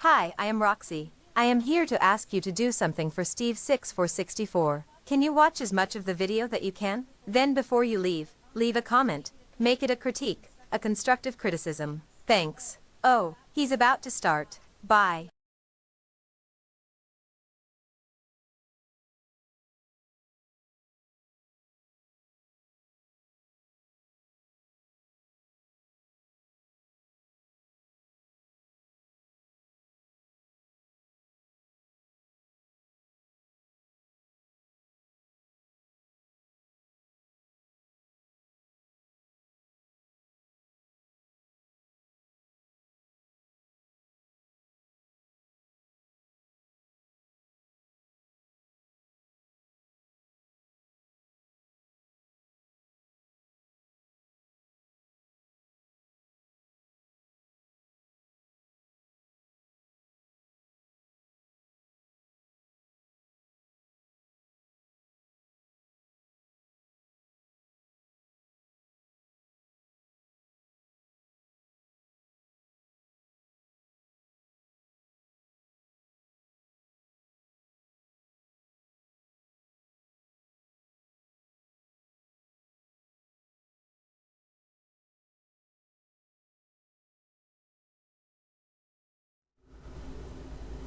Hi, I am Roxy. I am here to ask you to do something for Steve6464. Can you watch as much of the video that you can? Then before you leave a comment. Make it a critique, a constructive criticism. Thanks. Oh, he's about to start. Bye.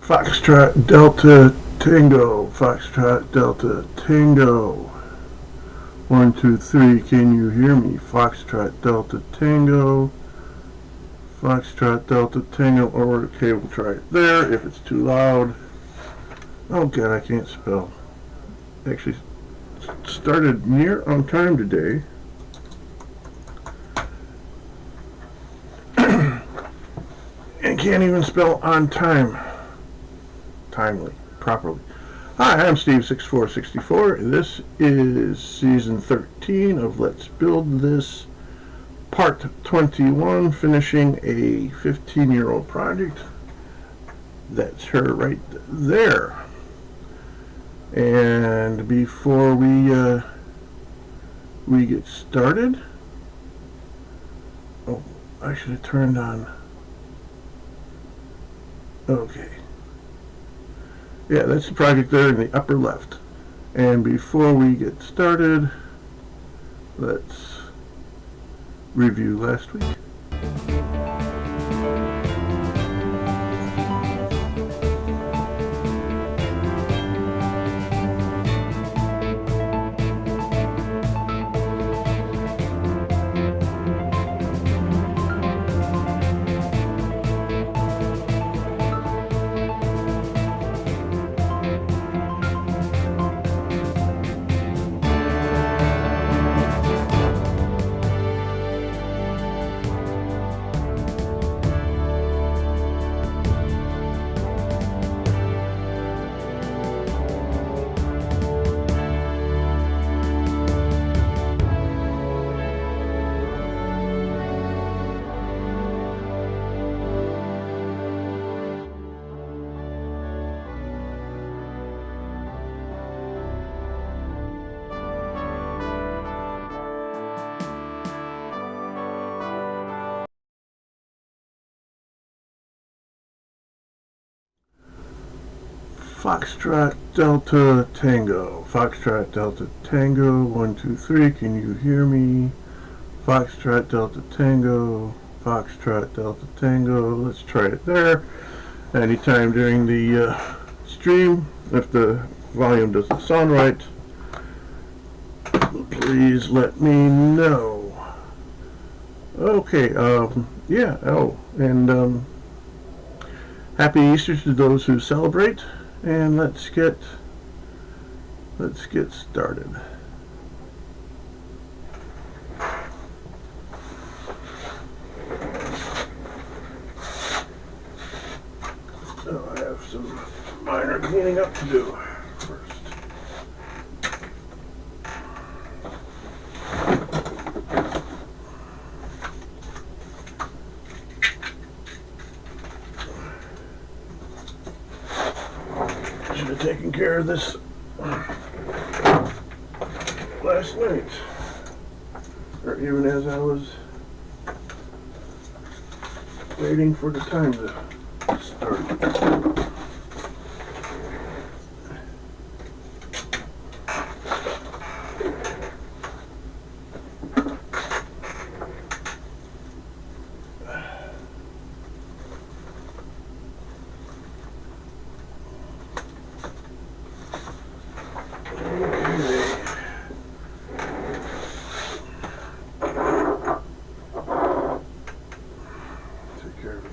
Foxtrot Delta Tango, Foxtrot Delta Tango. 1, 2, 3, can you hear me? Foxtrot Delta Tango, Foxtrot Delta Tango, or okay, we'll try it there if it's too loud. Oh god, I can't spell. Actually started near on time today. And can't even spell on time. Timely, properly. Hi, I'm Steve6464. This is season 13 of Let's Build This, part 21, finishing a 15-year-old project. That's her right there. And before we get started, oh, I should have turned on. Okay. Yeah, that's the project there in the upper left. And before we get started, let's review last week. Foxtrot Delta Tango, Foxtrot Delta Tango, 1, 2, 3, can you hear me? Foxtrot Delta Tango, Foxtrot Delta Tango, let's try it there. Anytime during the stream, if the volume doesn't sound right, please let me know. Okay, yeah, oh, and happy Easter to those who celebrate. And let's get started. So I have some minor cleaning up to do first. Should have taken care of this last night, or even as I was waiting for the time to start.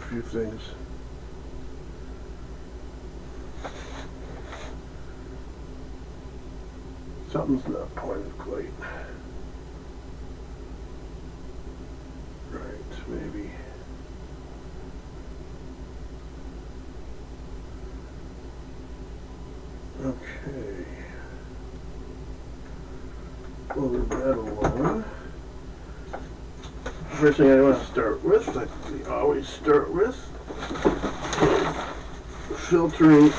Few things. Something's not pointed quite right, maybe. Okay. We'll leave that alone. First thing I want to start with, like we always start with, filtering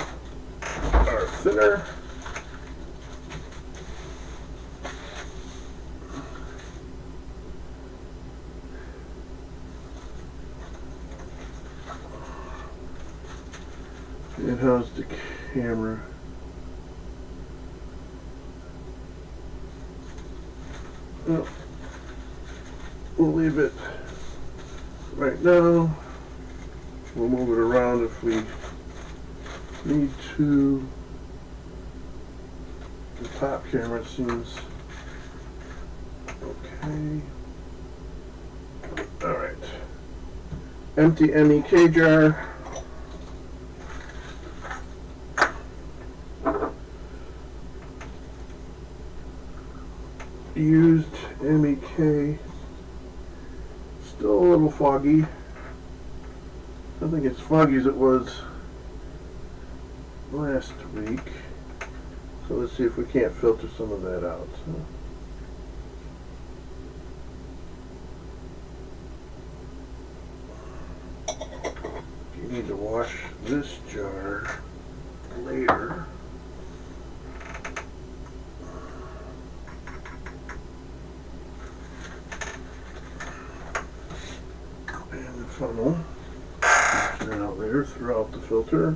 our thinner. And how's the camera? Well, we'll leave it right now. We'll move it around if we need to. The top camera seems okay. Alright. Empty MEK jar. Used MEK. Still a little foggy. I don't think it's foggy as it was last week. So let's see if we can't filter some of that out. You need to wash this jar later. Funnel, wash that out later, throw out the filter,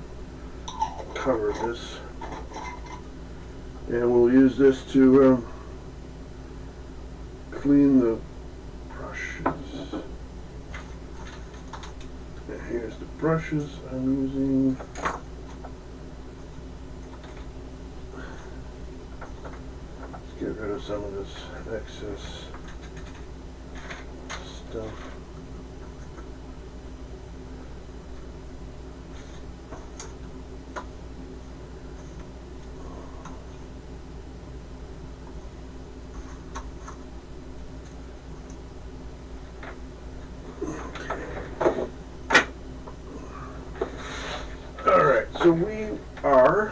cover this, and we'll use this to clean the brushes. And here's the brushes I'm using. Let's get rid of some of this excess stuff. So we are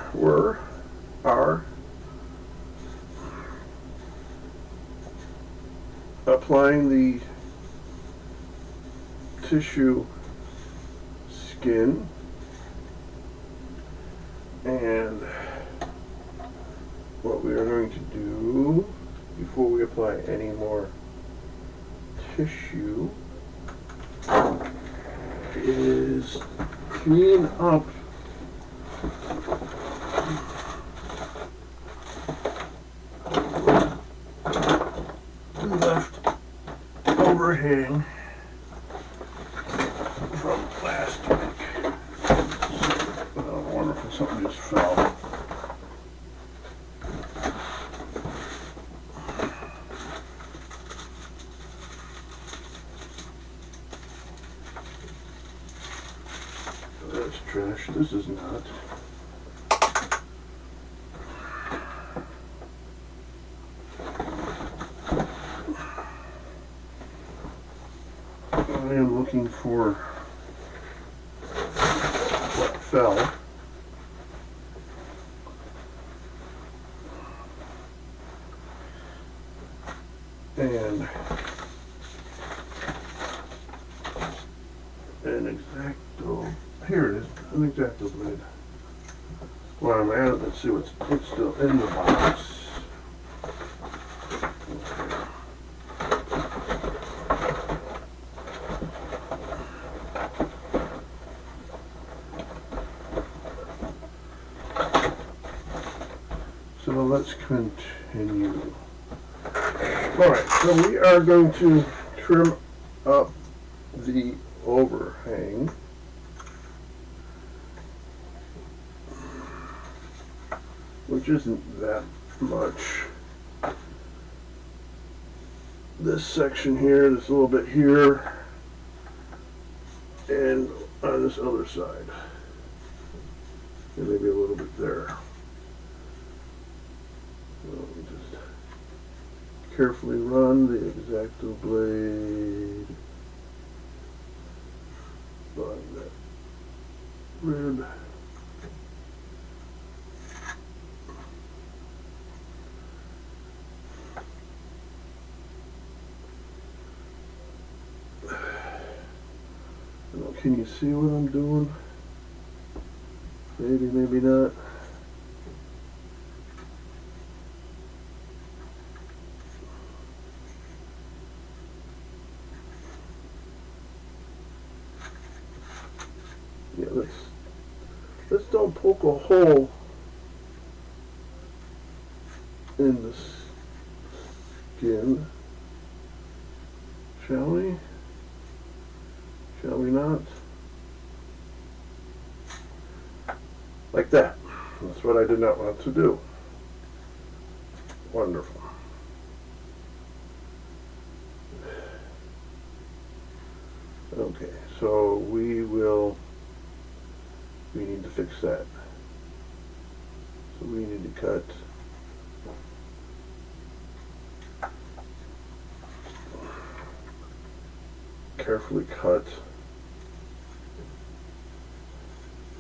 applying the tissue skin, and what we are going to do before we apply any more tissue is clean up left overhang from last week. I wonder if something just fell. That's trash. This is not. I am looking for what fell. And an X-Acto, here it is, an X-Acto blade. While I'm at it, let's see what's still in the box. So let's continue. Alright, so we are going to trim up the overhang. Which isn't that much. This section here, this little bit here, and on this other side. And maybe a little bit there. So just carefully run the X-Acto blade along that rib. Can you see what I'm doing? Maybe, maybe not. Yeah, let's don't poke a hole in the skin, shall we? Shall we not? Like that. That's what I did not want to do. Wonderful. Okay, so we need to fix that. So we need to cut carefully cut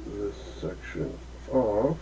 this section off.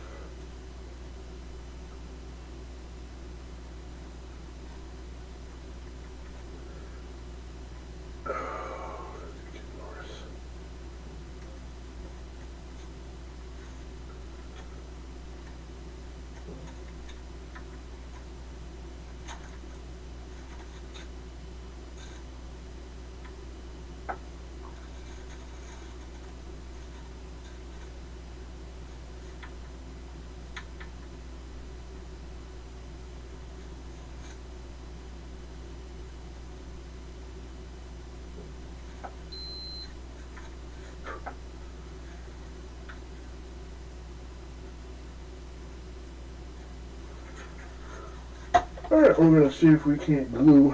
Alright, we're going to see if we can't glue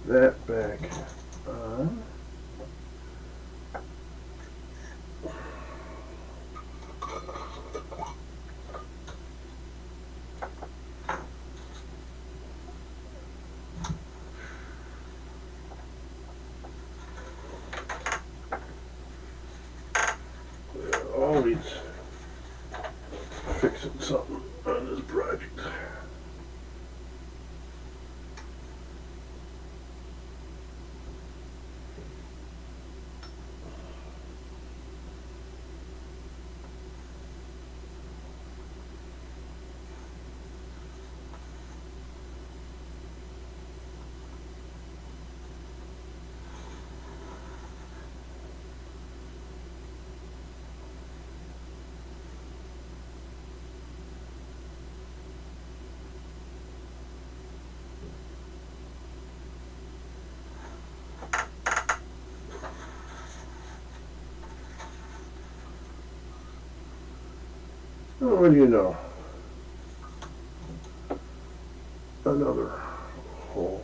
that back on. Always fixing something on this project. Oh, what do you know? Another hole.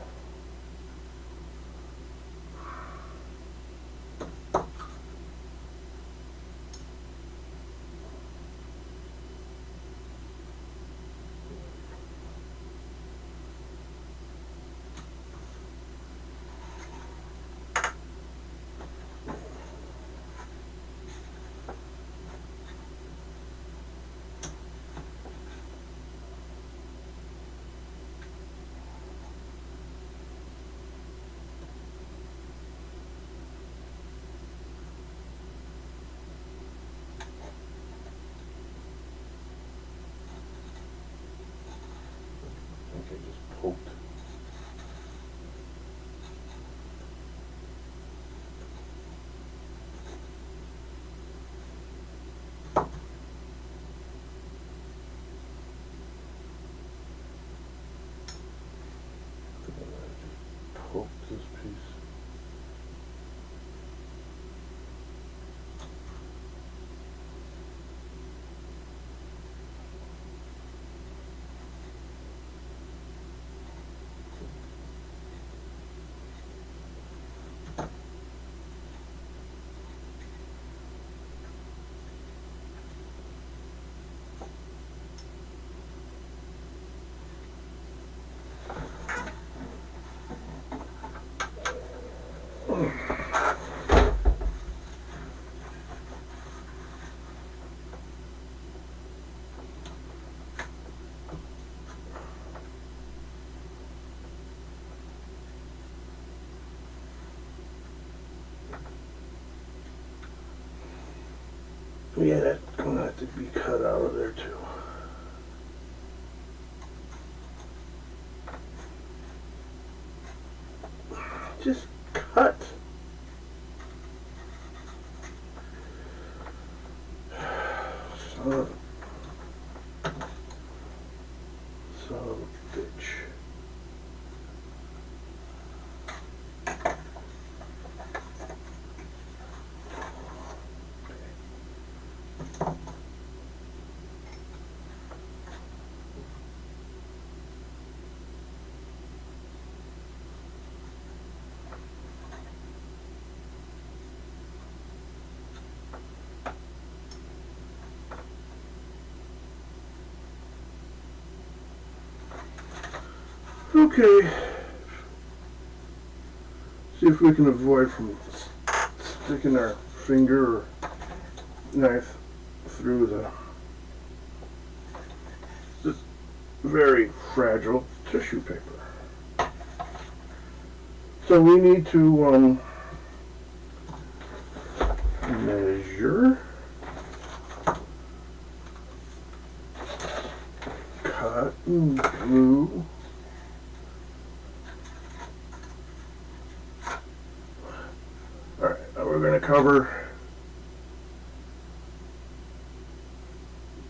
Yeah, that's going to have to be cut out of there too. Just cut. Son of a bitch. Okay, see if we can avoid from sticking our finger or knife through this very fragile tissue paper. So we need to measure, cut and glue. We're going to cover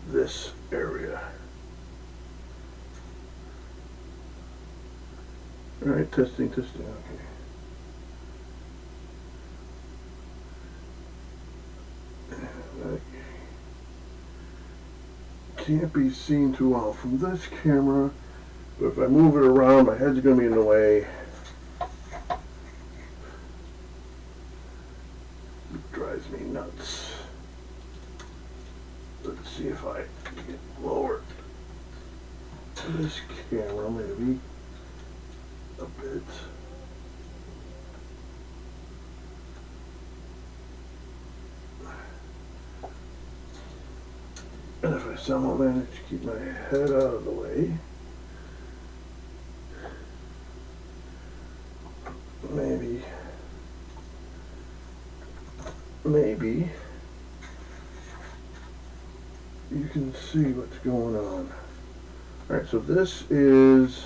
this area. All right, testing, okay. Can't be seen too well from this camera, but if I move it around, my head's going to be in the way. Drives me nuts. Let's see if I can get lower this camera maybe a bit. And if I somehow manage to keep my head out of the way, maybe you can see what's going on. Alright, so this is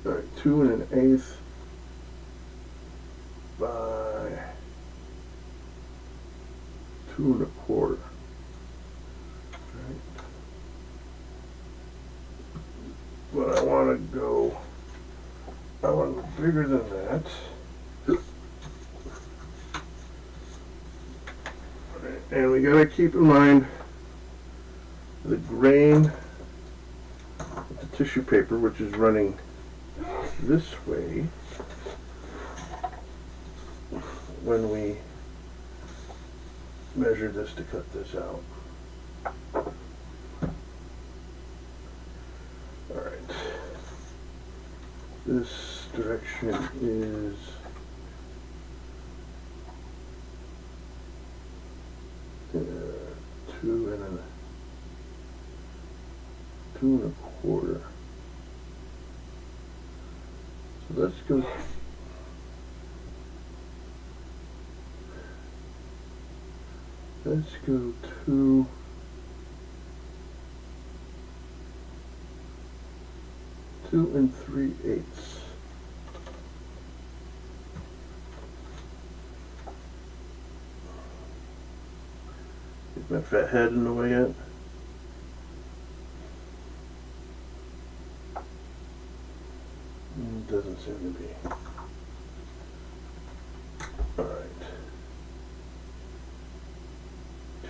2 1/8 by 2 1/4. Right. But I want to go bigger than that. And we got to keep in mind the grain of the tissue paper, which is running this way when we measure this to cut this out. Alright. This direction is 2 1/4. So let's go. Let's go 2 3/8. Is my fat head in the way yet? Doesn't seem to be. Alright.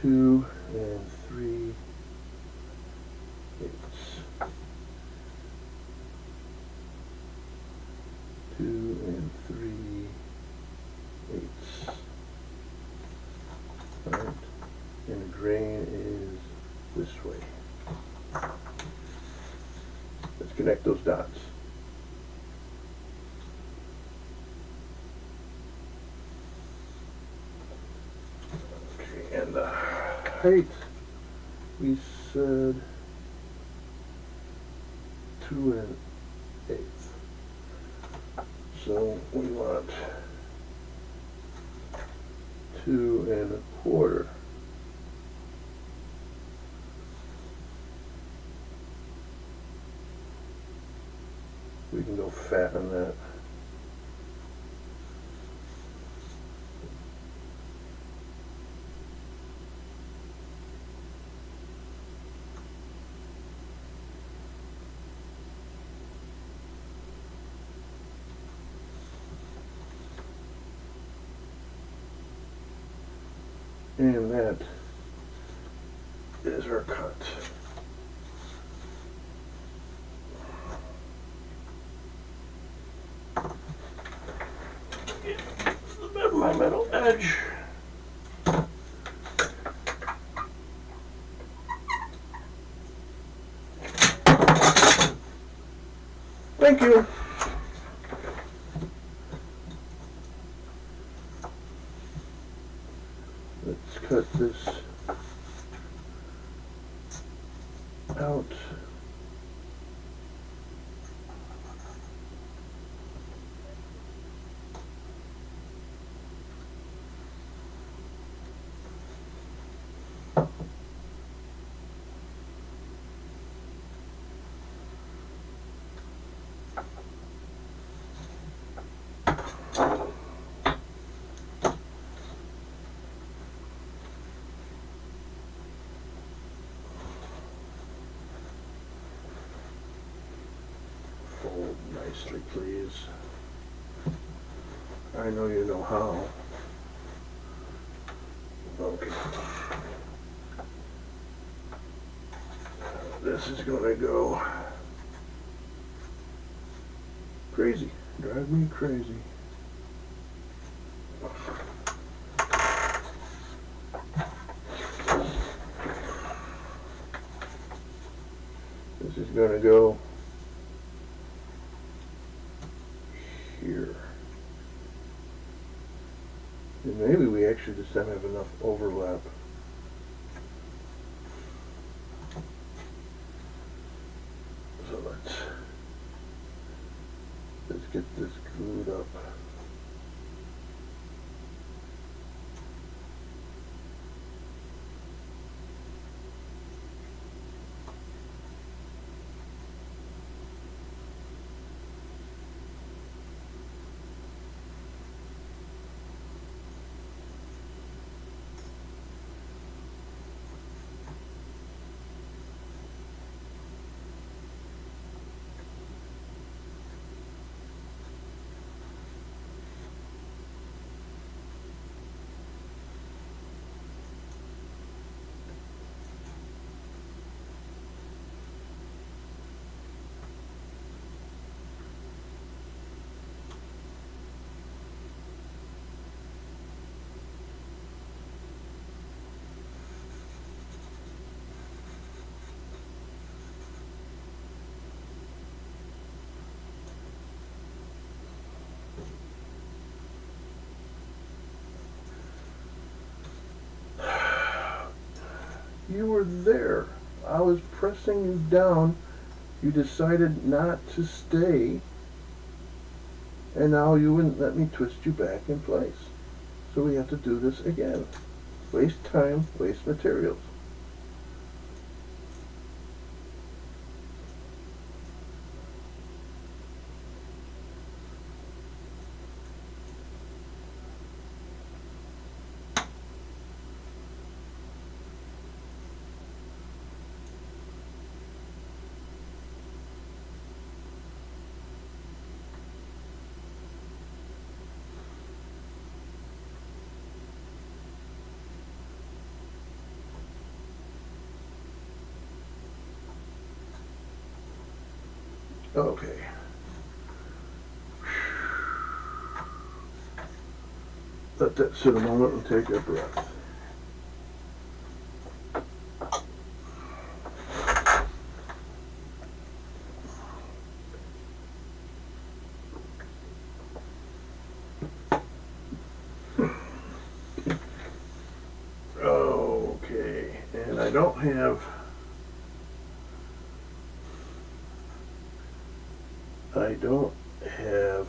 2 3/8. 2 3/8. Alright. And the grain is this way. Let's connect those dots. Okay, and the height, we said 2 1/8. So we want 2¼ we can go fat on that. And that is our cut. Get my metal edge. Thank you. Let's cut this out. Fold nicely, please. I know you know how. Okay. This is gonna go crazy. Drive me crazy. This is gonna go here. And maybe we actually just don't have enough overlap. So let's get this glued up. You were there. I was pressing you down. You decided not to stay. And now you wouldn't let me twist you back in place. So we have to do this again. Waste time, waste materials. Okay. Let that sit a moment and take a breath. Okay, and I don't have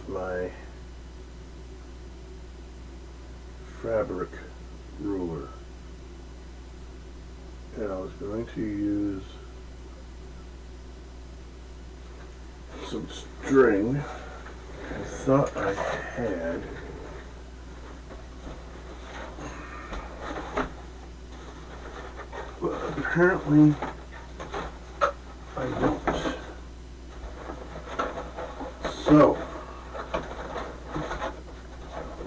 my fabric ruler. And I was going to use some string I thought I had. But apparently I don't. So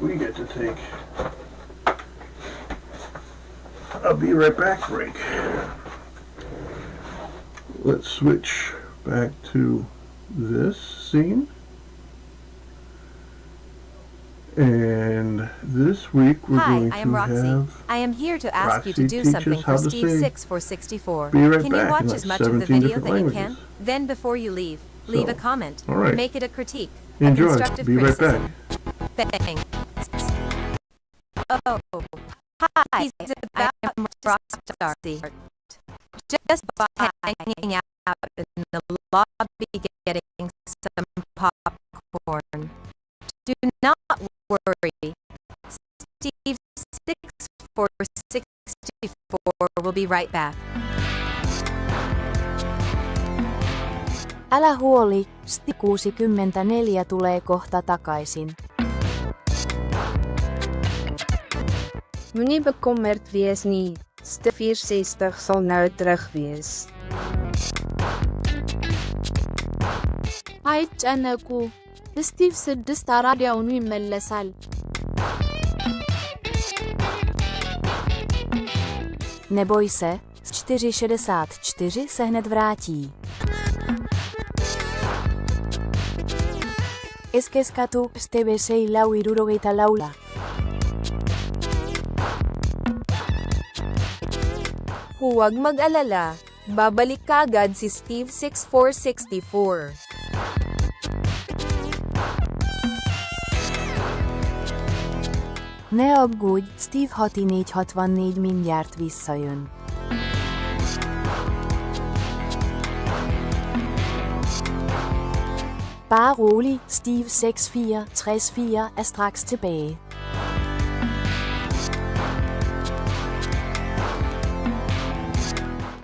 we get to take a be right back break. Let's switch back to this scene. And this week we're Hi, going I am to Roxy. have I am here to ask you to Roxy do teach something us how for to Steve say 6 for 64. be right Can you back watch in as like much of the 17 video different that you can? languages. Then before you leave a So, comment. all right. Make it a critique. Enjoy. A constructive Be right criticism. back. Thanks. Oh, hi. He's about Roxy. Just hanging out in the lobby getting some popcorn. Do not worry. Steve 6 for 64 will be right back. Älä huoli, Steve 64 tulee kohta takaisin. Moenie bekommerd wees nie, Steve 64 sal nou terug wees. አይጨነቁ ስቲቭ 6 አራዲያውኑ ይመለሳል። Neboj se, 464 se hned vrátí. Eskeskatu, Steve 6 laula. Huwag mag-alala, babalik kaagad si Steve 6464. Ne aggódj, Steve 6464 mindjárt visszajön. Bare rolig, Steve 6434 er straks tilbage.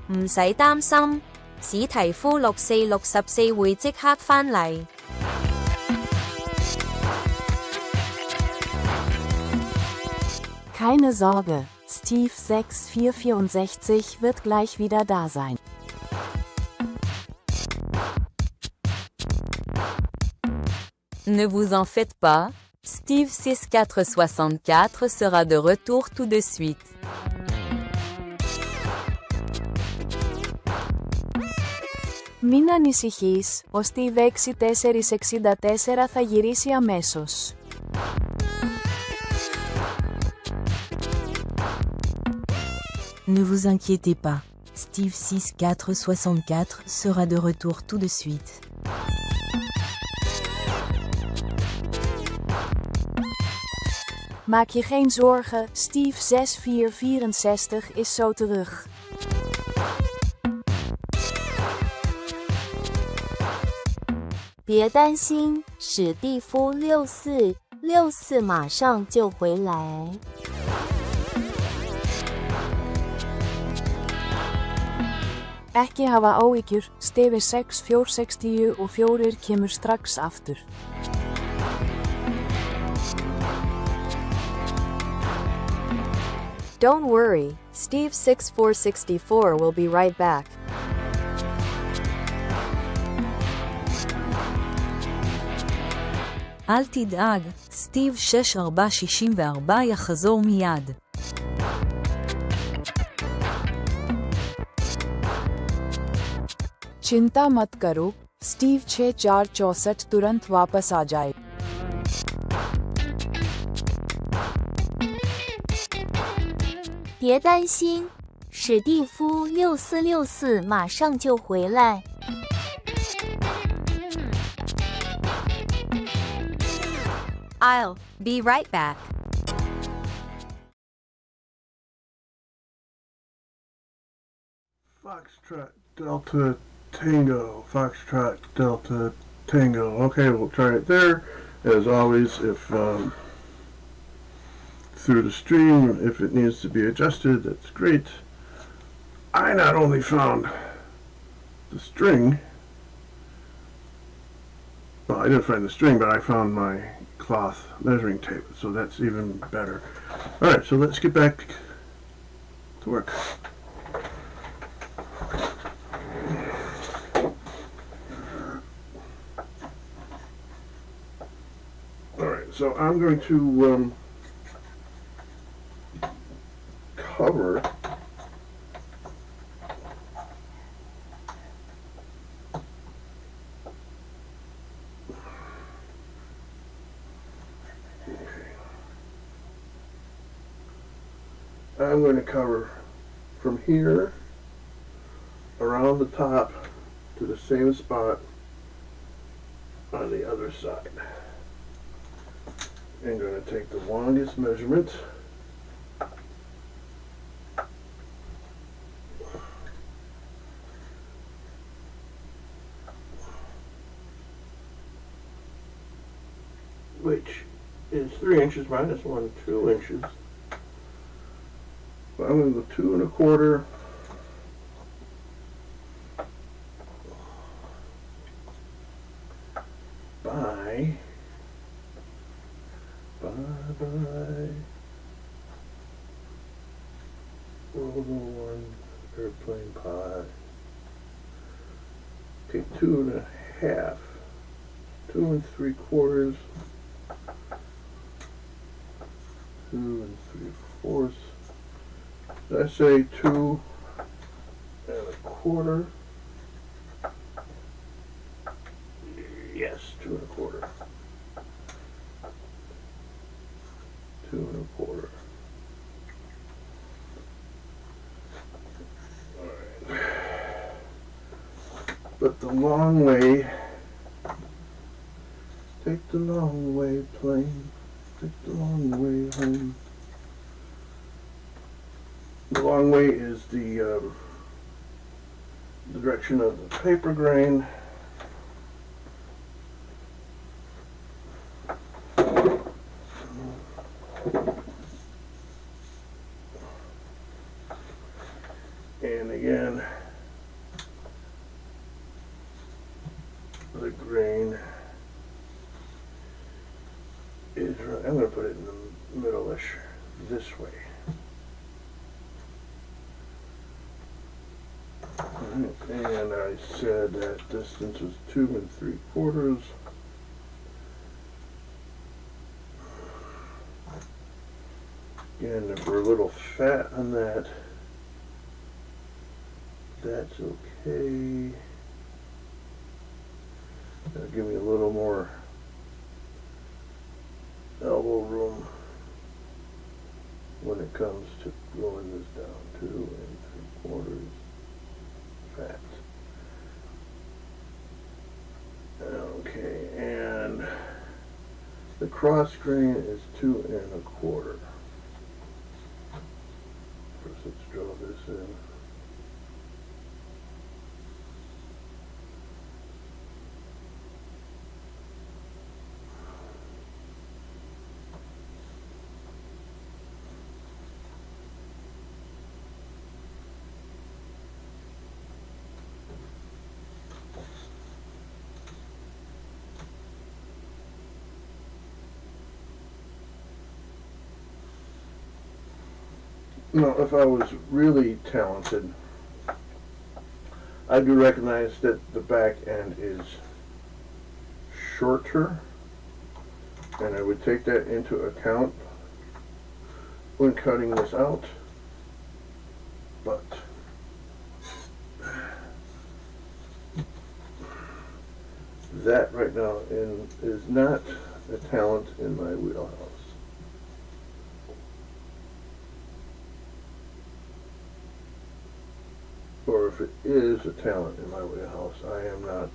唔使擔心，史提夫6464會即刻返嚟。Keine Sorge, Steve 6464 wird gleich wieder da sein. Ne vous en faites pas, Steve 6464 sera de retour tout de suite. Μην ανησυχείς, ο Steve 6464 θα γυρίσει αμέσως. Ne vous inquiétez pas, Steve 6464 sera de retour tout de suite. Maak je geen zorgen, Steve 6464 is zo terug.别担心，史蒂夫6464马上就回来。Ekki hafa áhyggjur, Steve 6464 kemur strax aftur. Don't worry, Steve 6464 will be right back. אל תדאג, סטיב 6464 יחזור מיד. चिंता मत करो, Steve 6464 तुरंत वापस आ जाए.别担心，史蒂夫6464马上就回来。I'll be right back. Foxtrot Delta Tango. Foxtrot Delta Tango. Okay, we'll try it there. As always, if through the stream. If it needs to be adjusted, that's great. I not only found the string, well, I didn't find the string, but I found my cloth measuring tape, so that's even better. Alright, so let's get back to work. Alright, so I'm going to cover I'm going to cover from here around the top to the same spot on the other side. I'm going to take the longest measurement, which is 3 inches minus 1, 2 inches. So I'm going to go 2 1/4 by World War I airplane pie. Okay, 2 1/2, 2 3/4, 2 3/4. Did I say 2 1/4? Yes, 2 1/4. 2 1/4. Alright. But the long way, take the long way, plane, take the long way home. The long way is the direction of the paper grain. And again, the grain is, I'm going to put it in the middle-ish this way. And I said that distance was 2 3/4. Again, if we're a little fat on that, that's okay. That'll give me a little more elbow room when it comes to going this down. 2 3/4 fat. Okay, and the cross grain is 2 1/4. First, let's draw this in. Now, if I was really talented, I do recognize that the back end is shorter, and I would take that into account when cutting this out, but that right now is not a talent in my wheelhouse. Or if it is a talent in my wheelhouse, I am not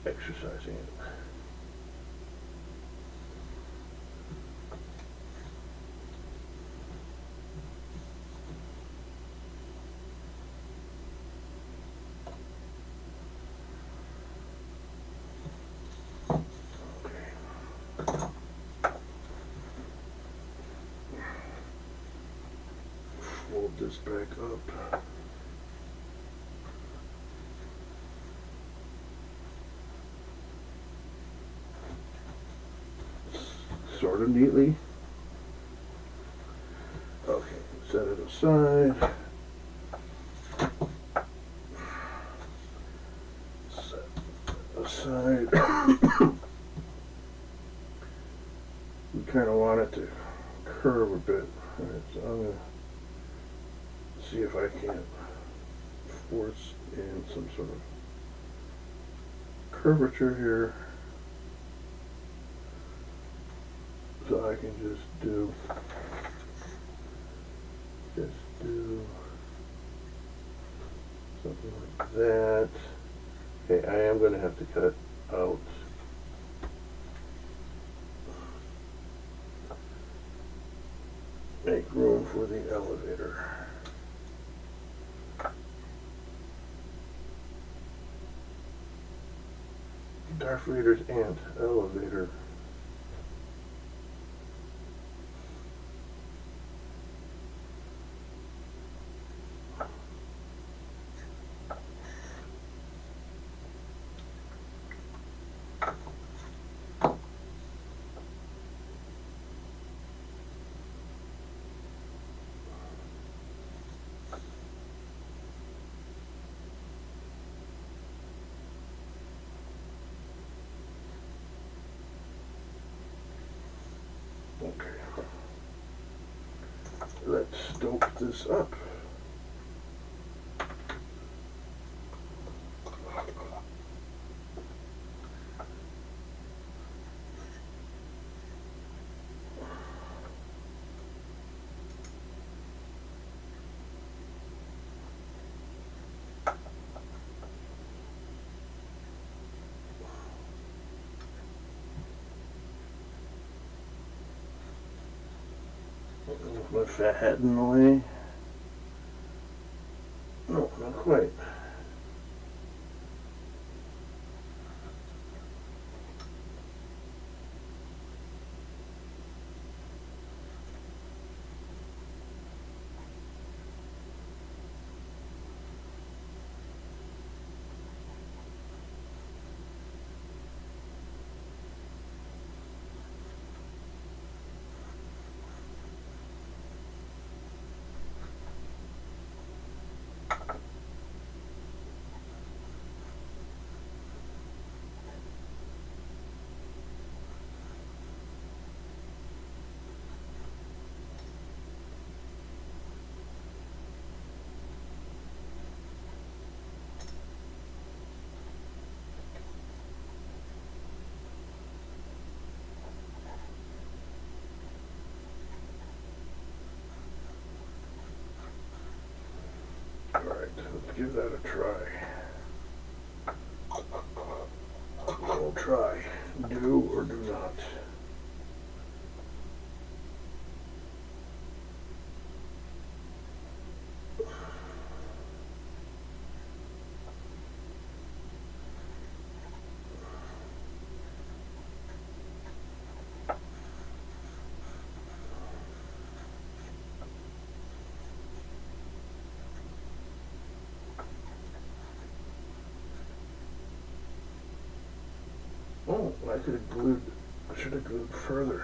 exercising it. Okay. put this back up. Sort of neatly. Okay, set it aside. Set it aside. We kind of want it to curve a bit. Alright, so I'm going to see if I can't force in some sort of curvature here. So I can just do something like that. Okay, I am going to have to cut out make room for the elevator. Darth Vader's ant elevator. Okay, let's dope this up. My fat hat in the way. No, not quite. Alright, let's give that a try. We'll try. Do or do not. Oh, I could have glued, I should have glued further.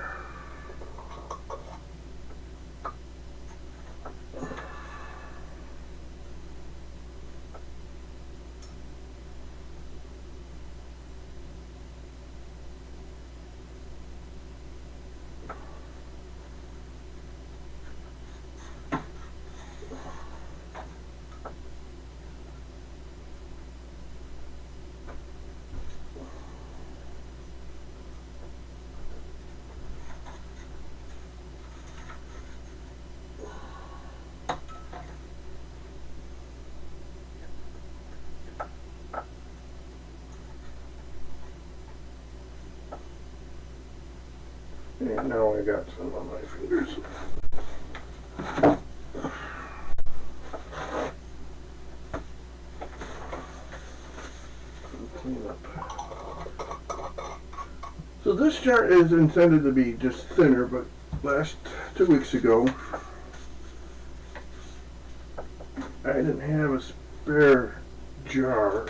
And now I got some on my fingers. Clean up. So this chart is intended to be just thinner, but last 2 weeks ago didn't have a spare jar,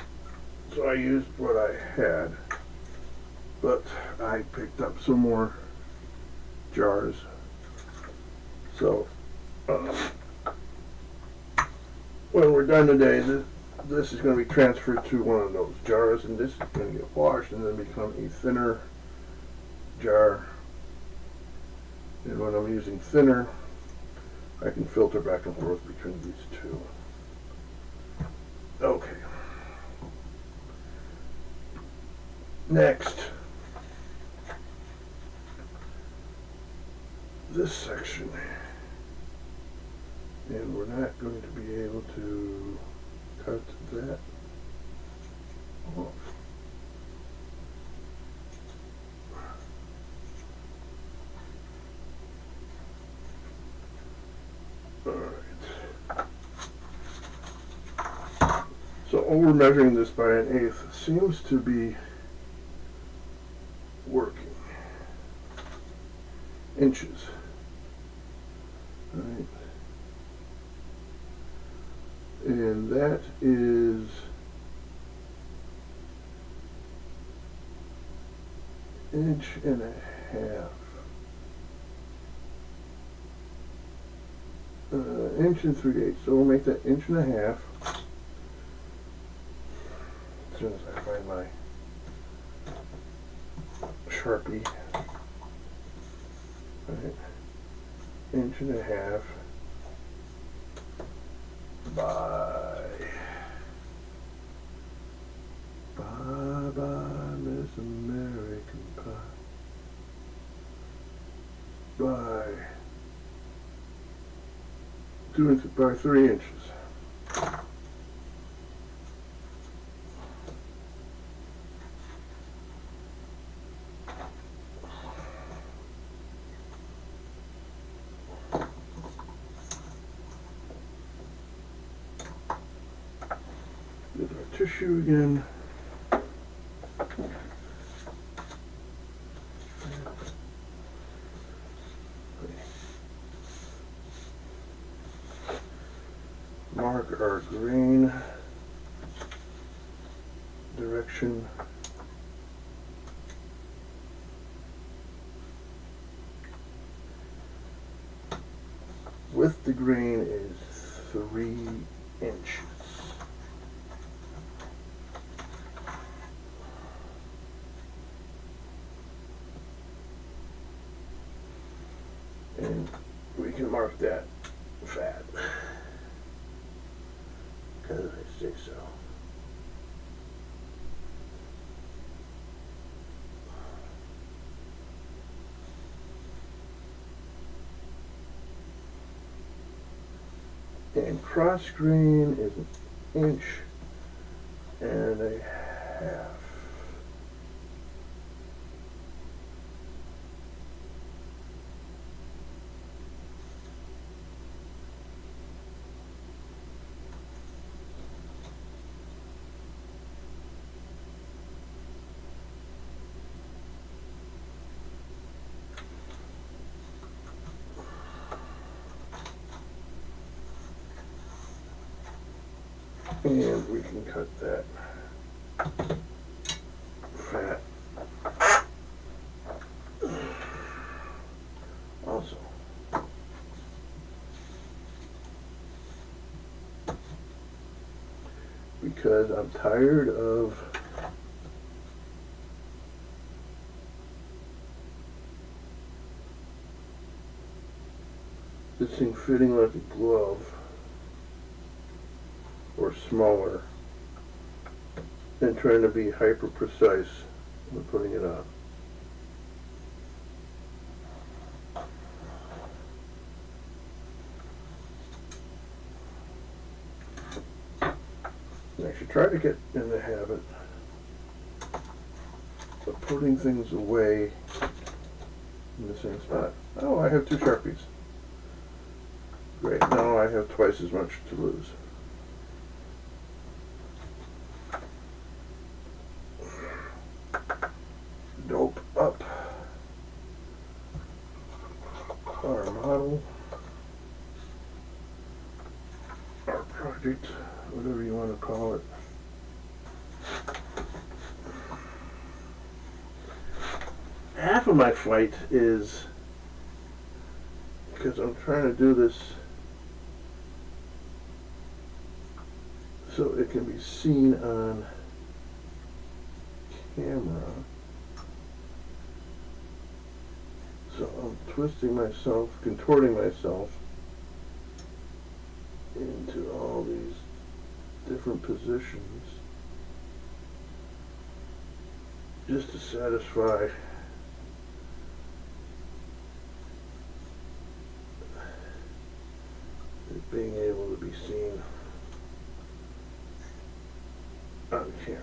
so I used what I had. But I picked up some more jars. So when we're done today, this is going to be transferred to one of those jars, and this is going to get washed and then become a thinner jar. And when I'm using thinner, I can filter back and forth between these two. Okay. Next, this section, and we're not going to be able to cut that off. Alright. So over measuring this by 1/8 seems to be working. Inches. Right. And that is inch and a half. Inch and 3/8. So we'll make that inch and a half. As soon as I find my Sharpie. Right. Inch and a half by bye Miss American Pie by 2 inches by 3 inches. Get our tissue again. Mark our grain direction. With the grain is 3 inches. And we can mark that fat, because I say so. And cross grain is 1 inch and a half. And we can cut that fat also. Because I'm tired of this thing fitting like a glove, or smaller, and trying to be hyper precise when putting it on. And I should try to get in the habit of putting things away in the same spot. Oh, I have 2 Sharpies. Great, now I have twice as much to lose. Dope up our model, our project. object, whatever you want to call it. Half of my flight is because I'm trying to do this so it can be seen on camera. So I'm twisting myself, contorting myself into all these different positions just to satisfy it being able to be seen on camera.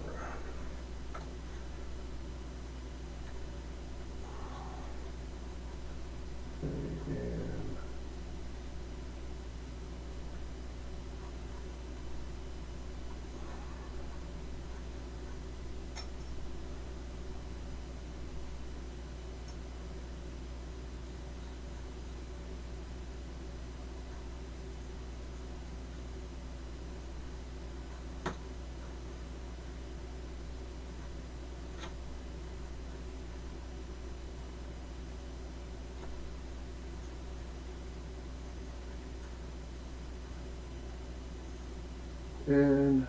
And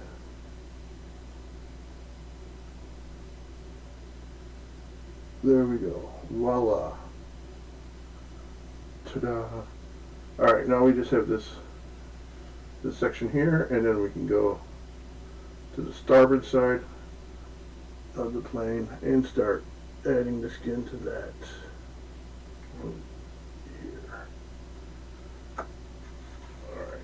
there we go. Voila. Ta-da. Alright, now we just have this section here, and then we can go to the starboard side of the plane and start adding the skin to that. Here. Alright.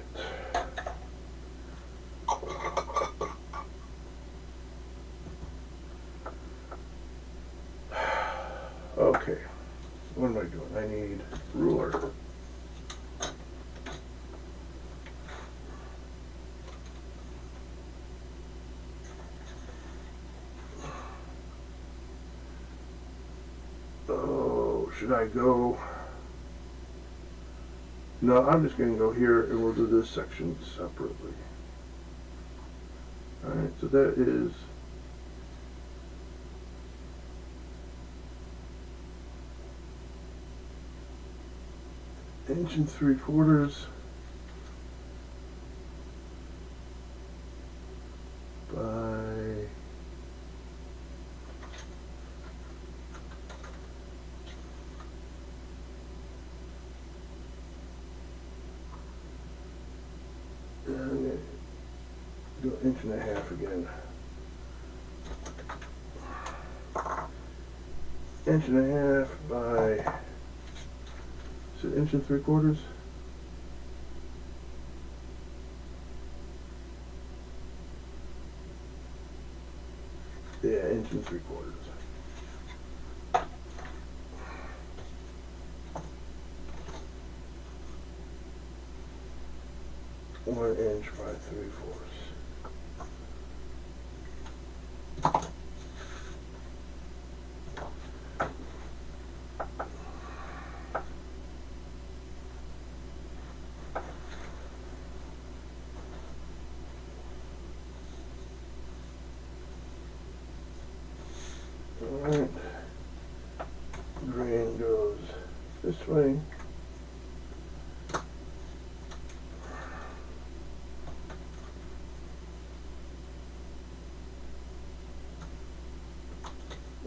Okay, what am I doing? I need ruler. Oh, should I go? No, I'm just going to go here and we'll do this section separately. Alright, so that is inch and 3/4 by do an 1.5 inches again. 1.5 inches by, is it 1 3/4? Yeah, 1 3/4. One inch by 3/4. Alright, grain goes this way.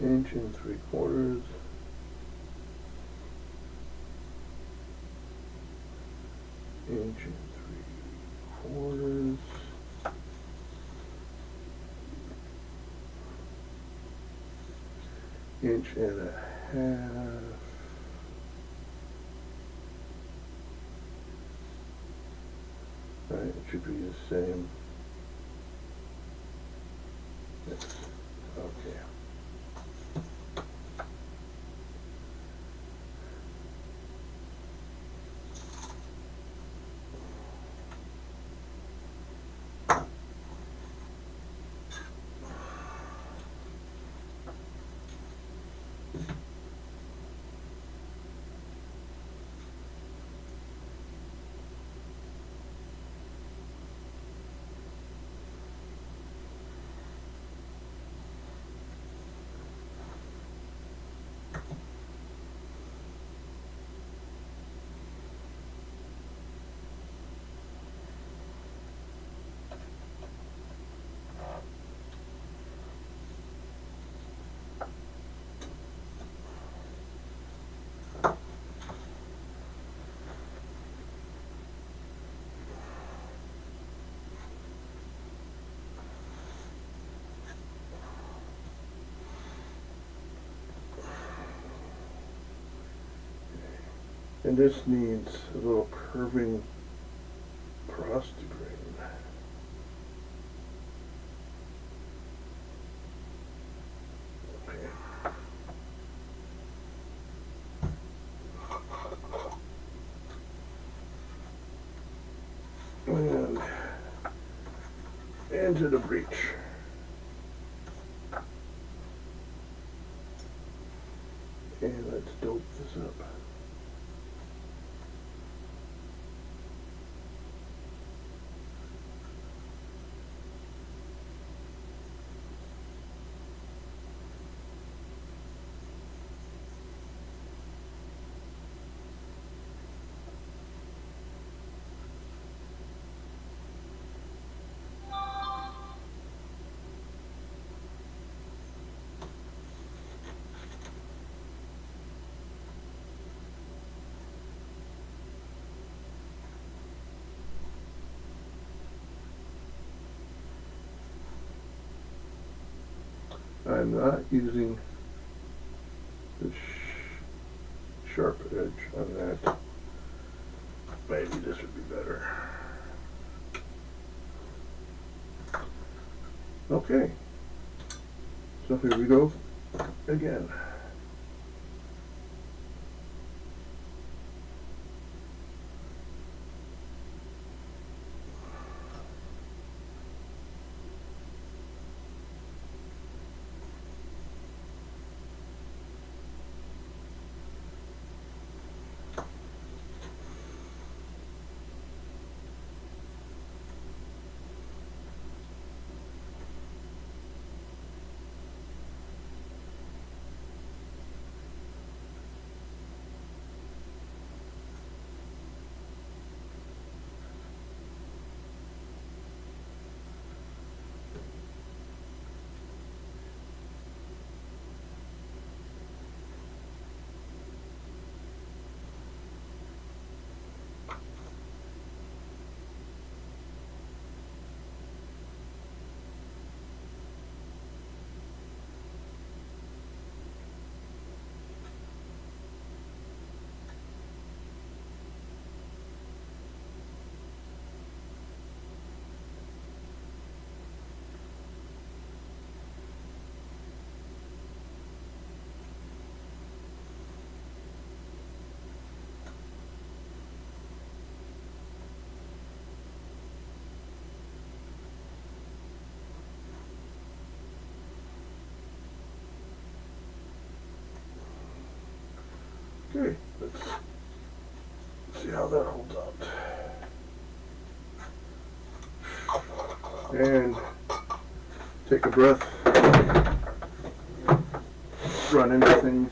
Inch and 3/4. Inch and 3/4. Inch and 1/2. Right, it should be the same. Yes. Okay. And this needs a little curving across the grain. And into the breech. And let's dope this up. I'm not using the sharp edge on that. Maybe this would be better. Okay, so here we go again. Okay, let's see how that holds up. And take a breath, run into things.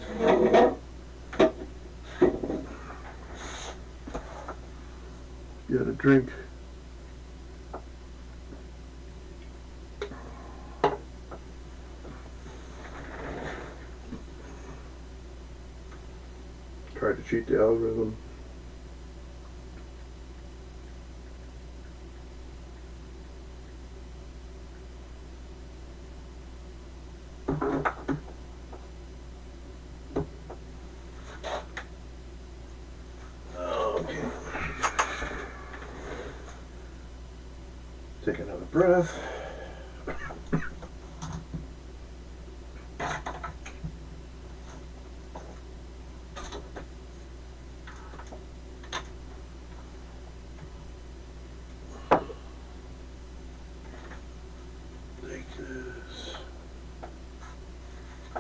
Get a drink. Try to cheat the algorithm. Okay. Take another breath.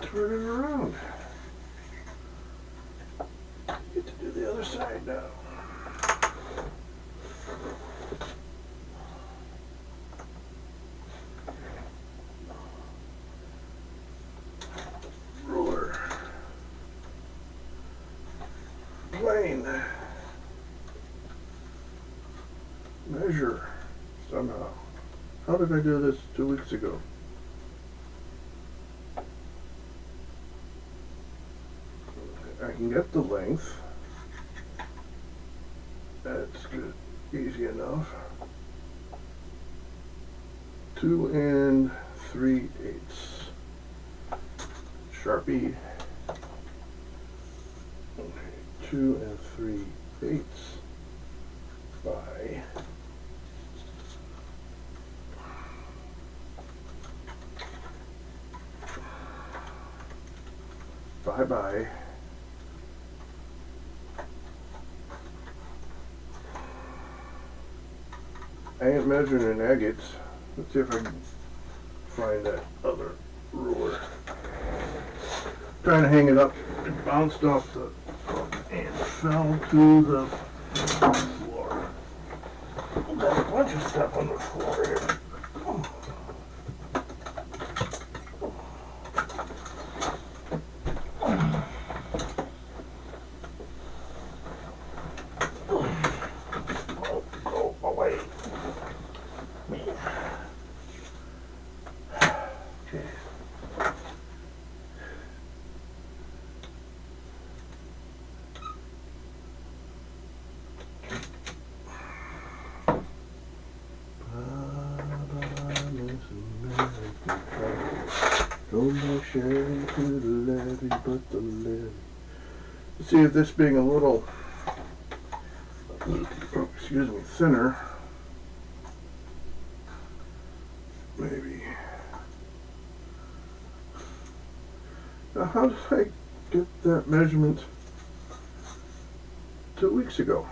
Turn it around. Get to do the other side now. Ruler. Plane. Measure. Somehow. How did I do this 2 weeks ago? I can get the length. That's good. Easy enough. 2 3/8. Sharpie. Okay, 2 3/8 by 5 by I ain't measuring in agates. Let's see if I can find that other ruler. Trying to hang it up, it bounced off the and fell to the floor. Got a bunch of stuff on the floor here. Go away. Okay. Throw my sherry to the levee, but the levee. Let's see if this being a little, excuse me, thinner, maybe. Now, how did I get that measurement 2 weeks ago?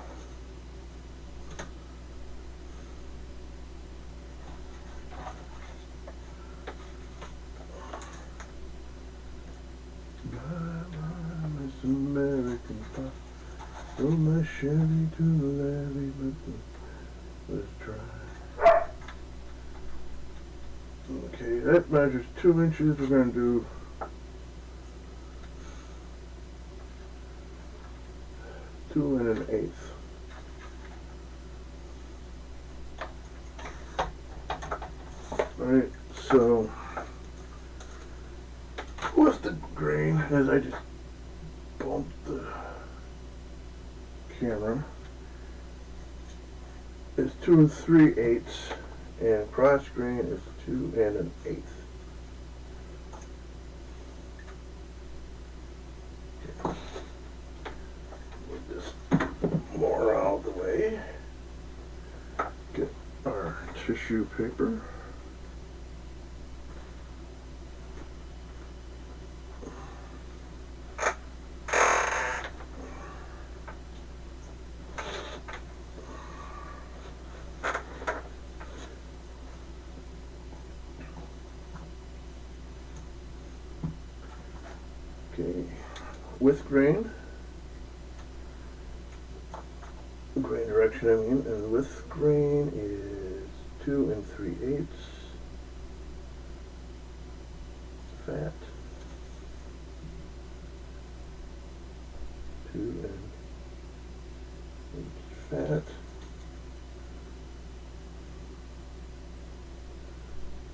American pie. Throw my Chevy to the levee, but let's try. Okay, that measures 2 inches. We're going to do 2 1/8. Alright, so with the grain, as I just bumped the camera, is 2 3/8, and cross grain is 2 1/8. Okay. Move this more out of the way. Get our tissue paper. Okay, with grain direction I mean, and with grain is 2 3/8 fat, 2 1/8 fat,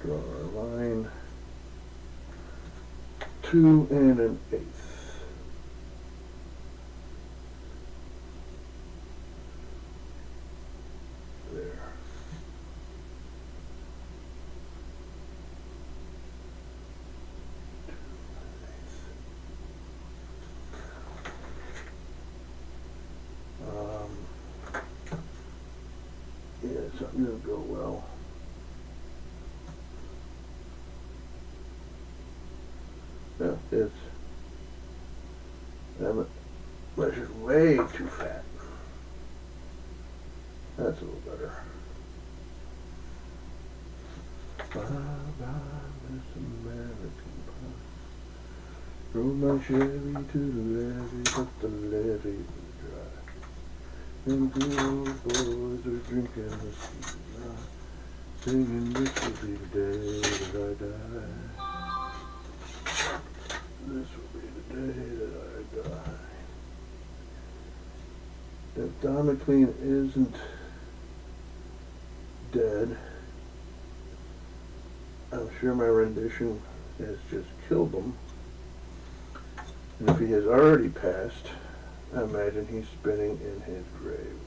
draw our line, 2 1/8. There. Yeah, something didn't go well. Yeah, it's that measured way too fat. That's a little better. Bye-bye, Miss American Pie. Throw my Chevy to the levee, but the levee is dry. And the old boys are drinking whiskey now, singing this will be the day that I die. This will be the day that I die. If Don McLean isn't dead, I'm sure my rendition has just killed him. And if he has already passed, I imagine he's spinning in his grave.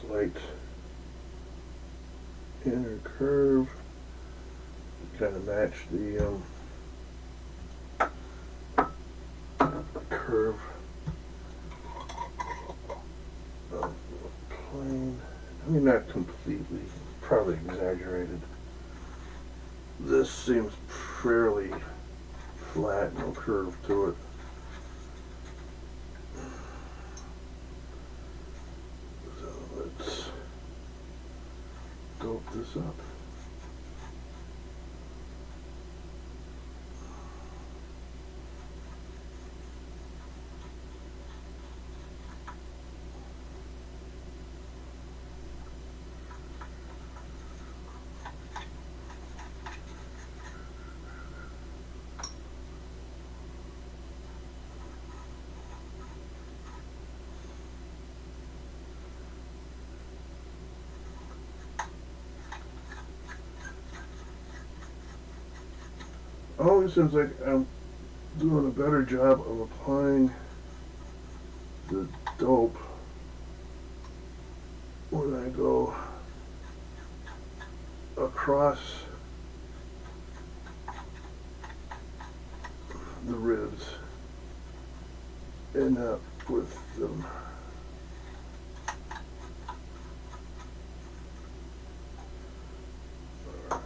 slight inner curve to kind of match the curve of the plane. I mean, not completely, probably exaggerated. This seems fairly flat, no curve to it. So let's dope this up. Always seems like I'm doing a better job of applying the dope when I go across the ribs and up with them. Alright.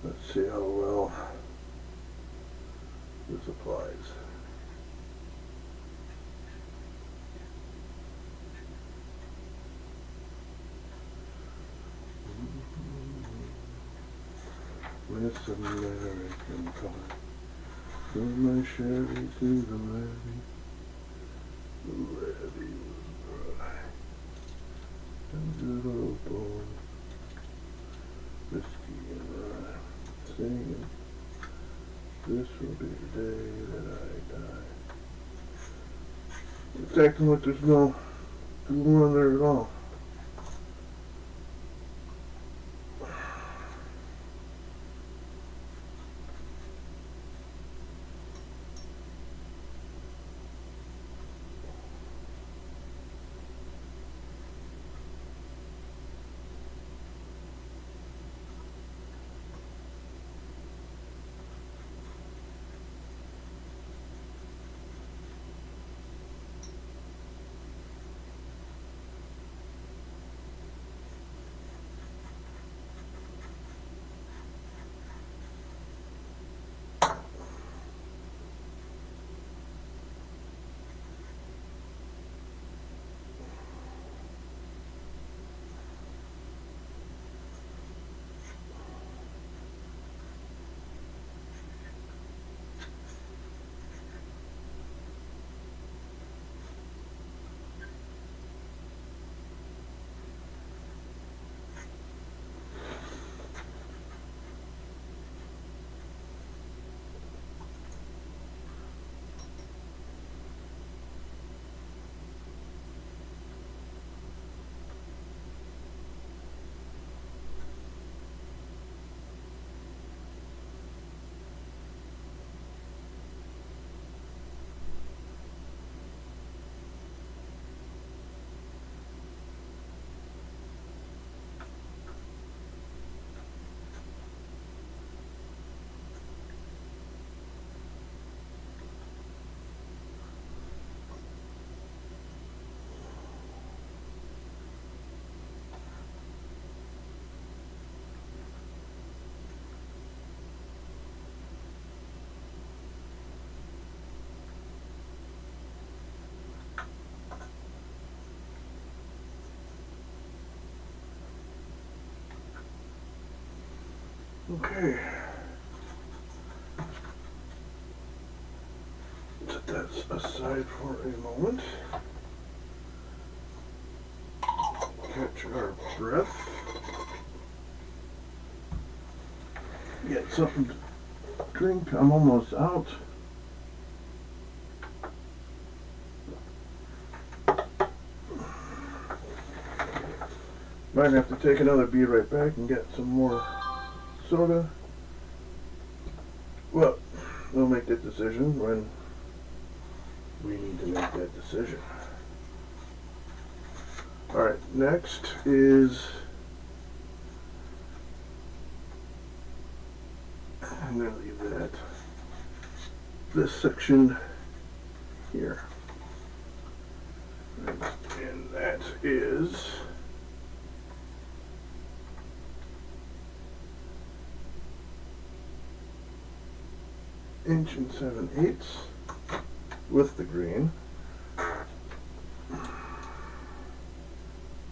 Let's see how well this applies. Miss American Pie, from my Chevy to the levee. The levee was dry, and good old boy, whiskey and rye, singing, this will be the day that I die. It's acting like there's no glue on there at all. Okay. Set that aside for a moment. Catch our breath. Get something to drink. I'm almost out. Might have to take another be right back and get some more soda. Well, we'll make that decision when we need to make that decision. Alright, next is, I'm going to leave that, this section here. And that is inch and 7/8 with the green.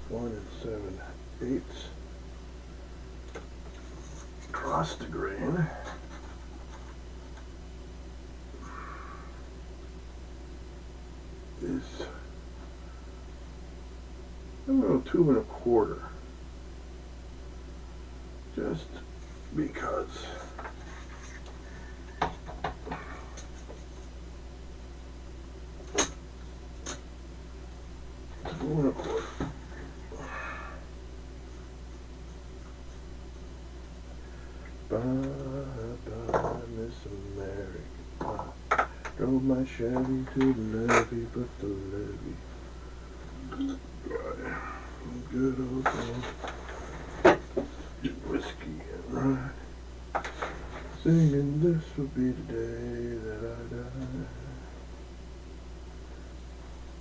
1 7/8 across the grain. Is, I'm going to go 2 1/4, just because. 2 1/4. Bye bye, Miss America. Bye. Drove my Chevy to the levee, but the levee. Good old days. Whiskey and rye. Singing, this will be the day that I die.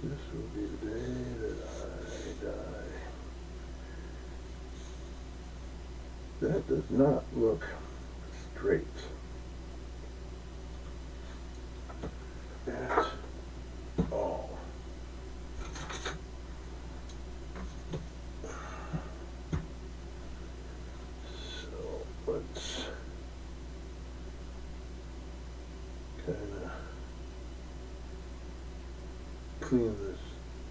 This will be the day that I die. That does not look straight at all. So let's kind of clean this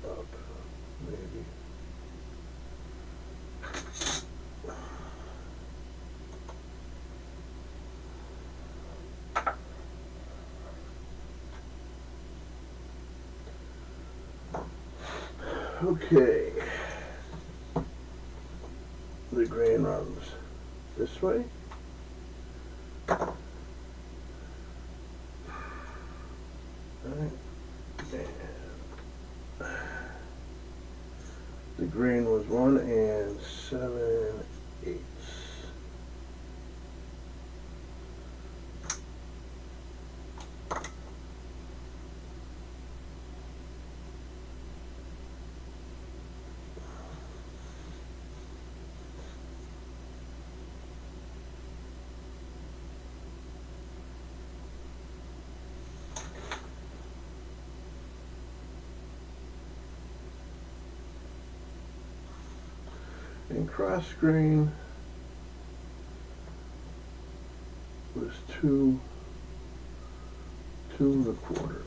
up, maybe. Okay, the grain runs this way. Right. And the grain was 1 7/8. And cross grain was 2 1/4.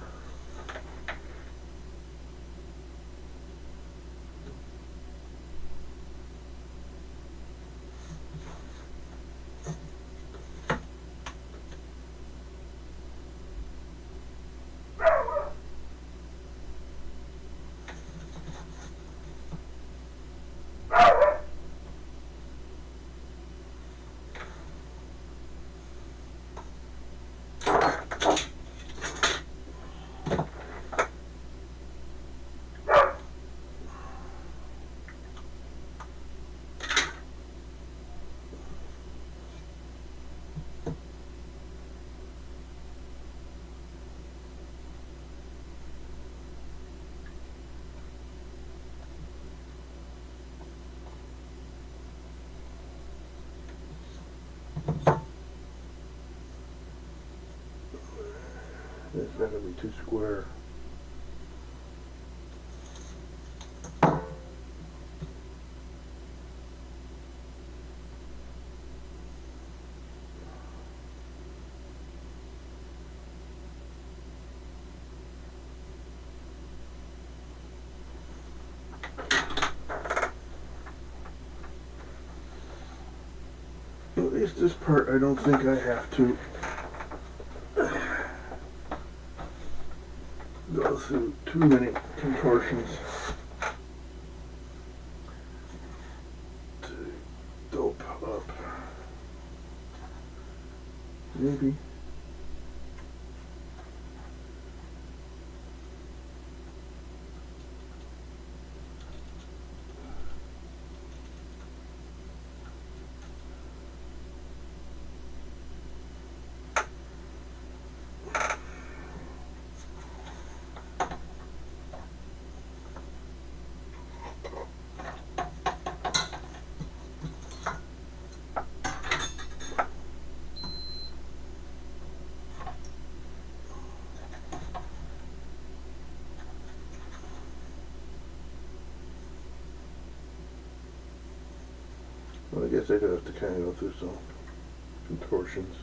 It's not going to be too square. At least this part I don't think I have to go through too many contortions to dope up. Maybe. Well, I guess I do have to kind of go through some contortions.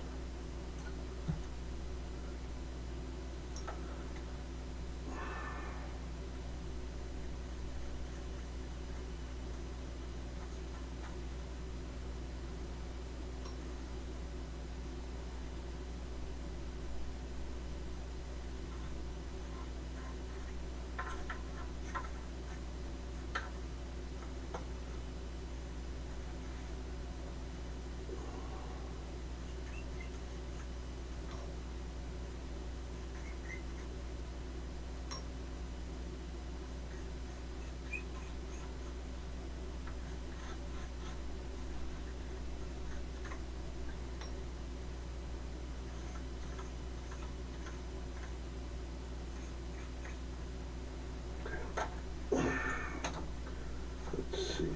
Let's see.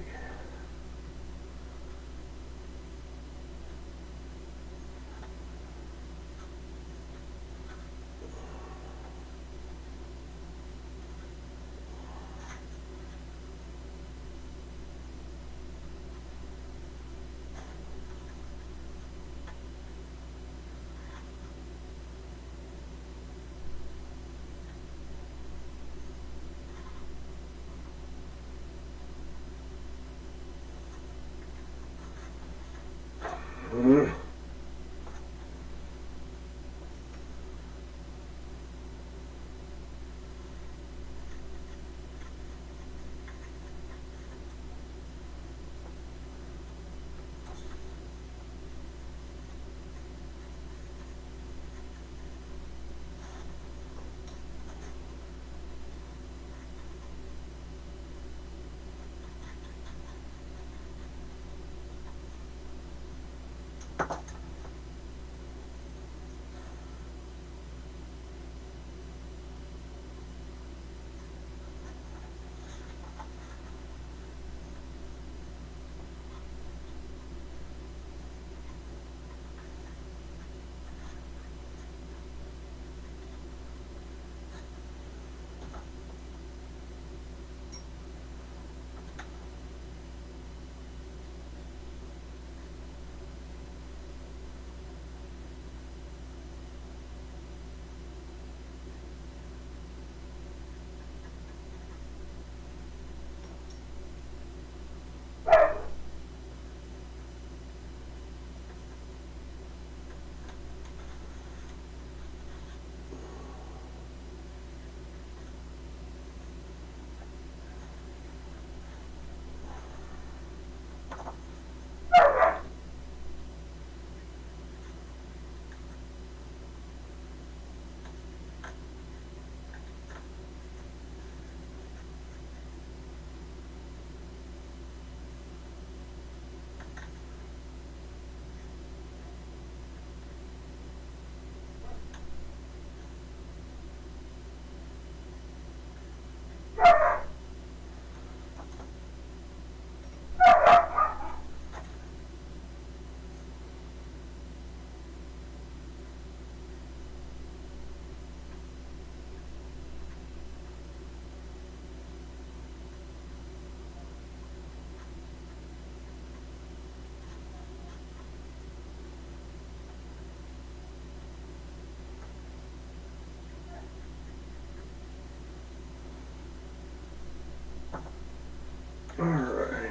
Alright.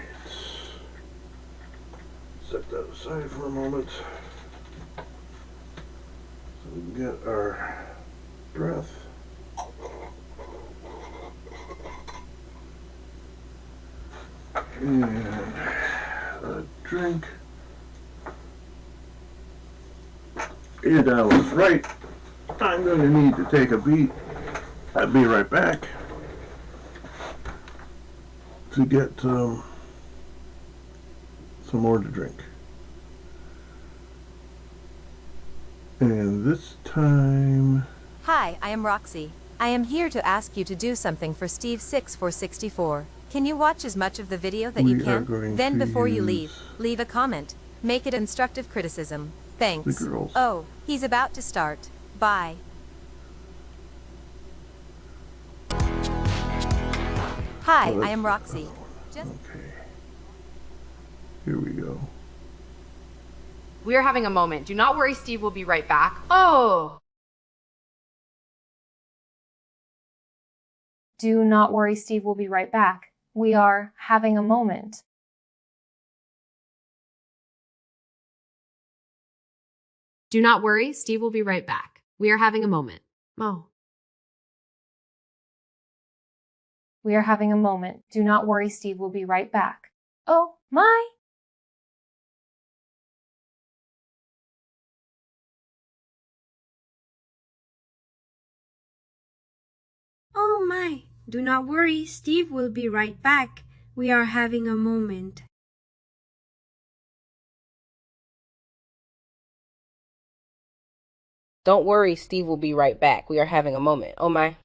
Set that aside for a moment. So we can get our breath. And a drink. And I was right. I'm going to need to take a beat. I'll be right back to get some more to drink. And this time... Hi, I am Roxy. I am here to ask you to do something for Steve 6464. Can you watch as much of the video that you can? Then before you leave a comment. Make it instructive criticism. Thanks. The girls. Oh, he's about to start. Bye. Hi, I am Roxy. Just Okay. Here we go. We are having a moment. Do not worry, Steve will be right back. Oh! Do not worry, Steve will be right back. We are having a moment. Do not worry, Steve will be right back. We are having a moment. Oh. We are having a moment. Do not worry, Steve will be right back. Oh, my! Oh my! Do not worry, Steve will be right back. We are having a moment. Don't worry, Steve will be right back. We are having a moment. Oh my.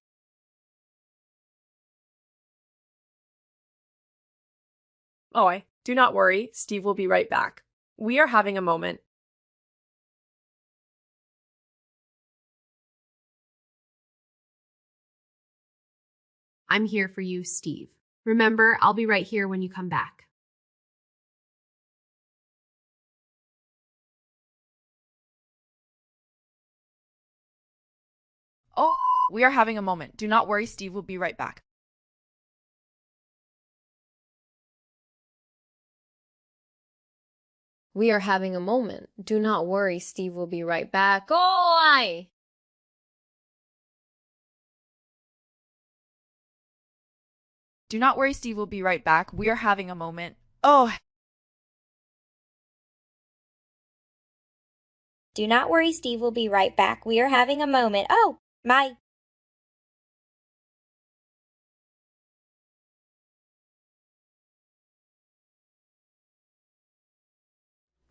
Oh, do not worry, Steve will be right back. We are having a moment. I'm here for you, Steve. Remember, I'll be right here when you come back. Oh, we are having a moment. Do not worry, Steve will be right back. We are having a moment. Do not worry, Steve will be right back. Oh, I! Do not worry, Steve will be right back. We are having a moment. Oh! Do not worry, Steve will be right back. We are having a moment. Oh, my.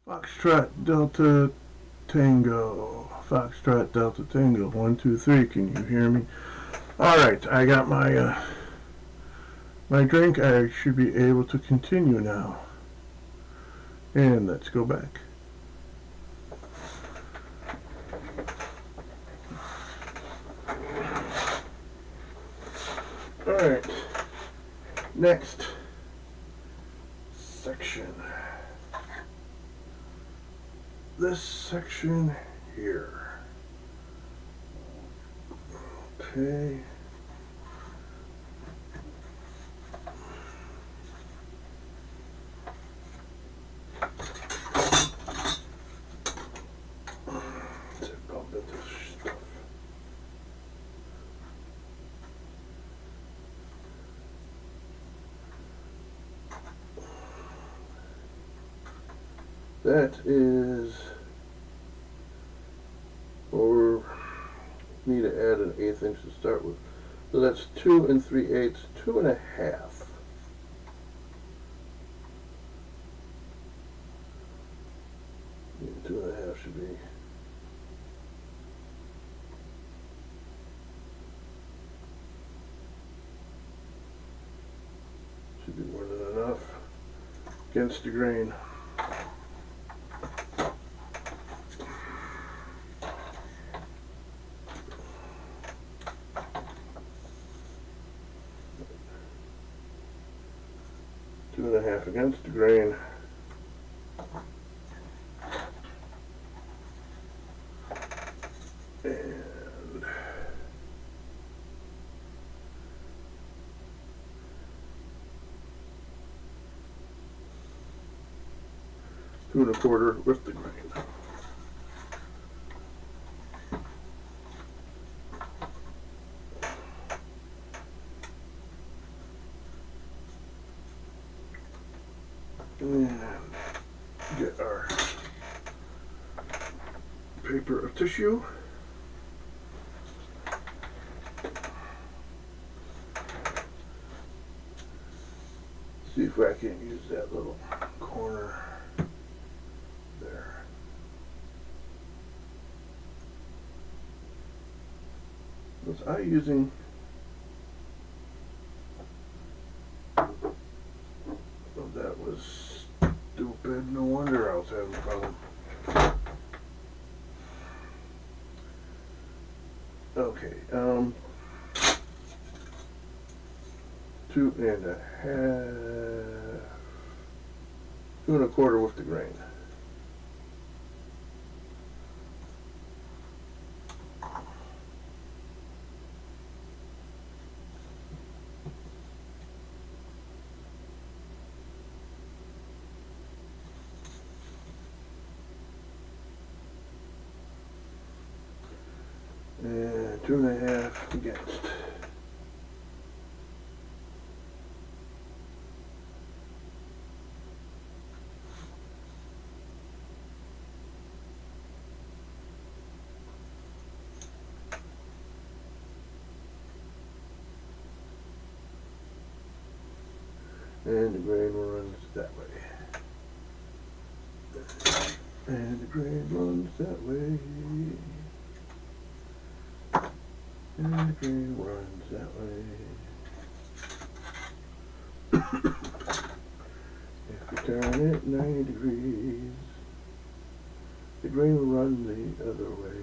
Foxtrot Delta Tango. Foxtrot Delta Tango. 1, 2, 3. Can you hear me? Alright, I got my my drink. I should be able to continue now. And let's go back. Alright. Next section. This section here. Okay. That is, or need to add an 1/8 inch to start with. So that's 2 3/8, 2 1/2. Yeah, 2 1/2 should be. Should be more than enough against the grain. Two and a half against the grain. And 2 1/4 with the grain. And get our paper of tissue. See if I can use that little corner there. Was I using that was stupid. No wonder I was having a problem. Okay, 2 1/2. 2 1/4 with the grain. And 2 1/2 against. And the grain runs that way. And the grain runs that way. And the grain runs that way. If you turn it 90 degrees, the grain will run the other way.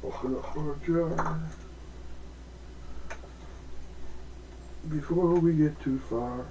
Open up our jar before we get too far.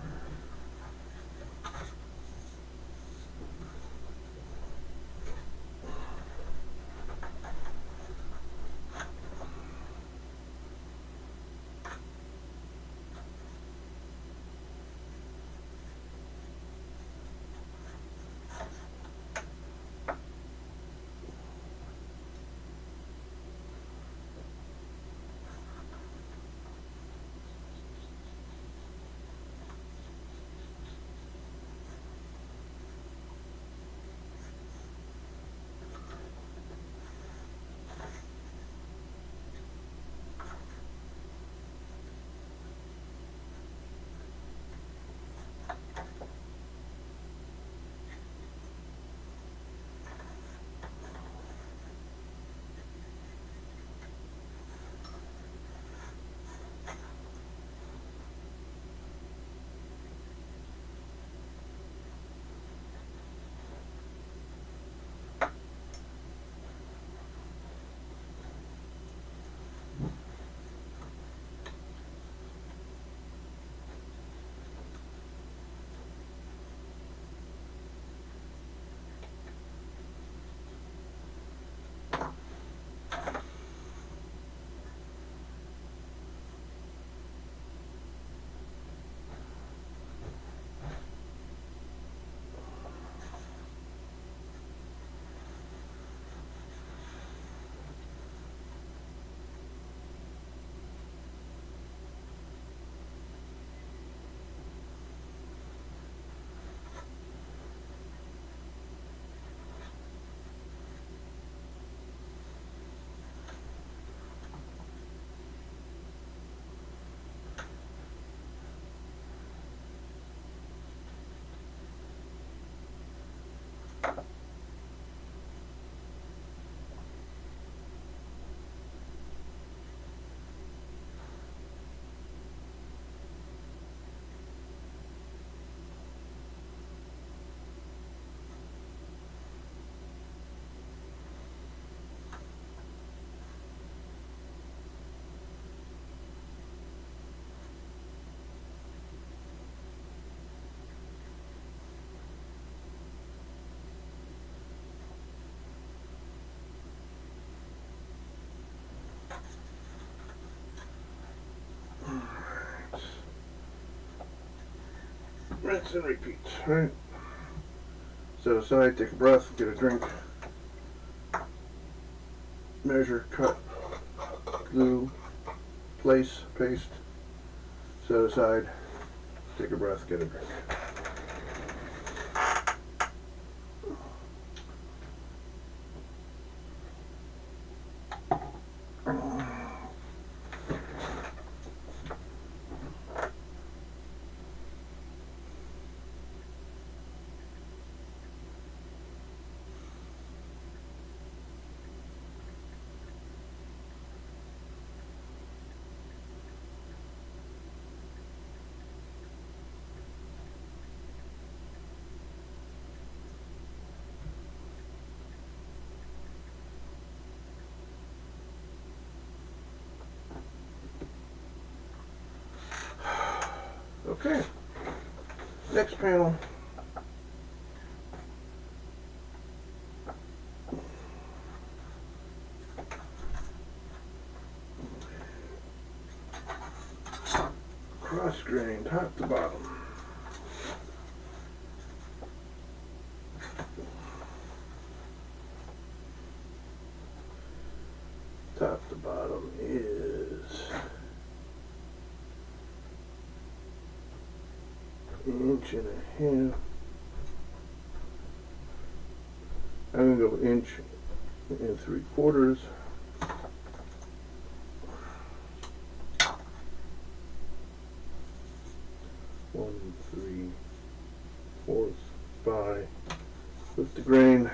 Rinse and repeat, right? Set aside, take a breath, get a drink. measure, cut, glue, place, paste, set aside, take a breath, get a drink. Okay, next panel. Cross grain, top to bottom. Top to bottom is inch and a half. I'm gonna go inch and 3/4. One 3/4 by with the grain.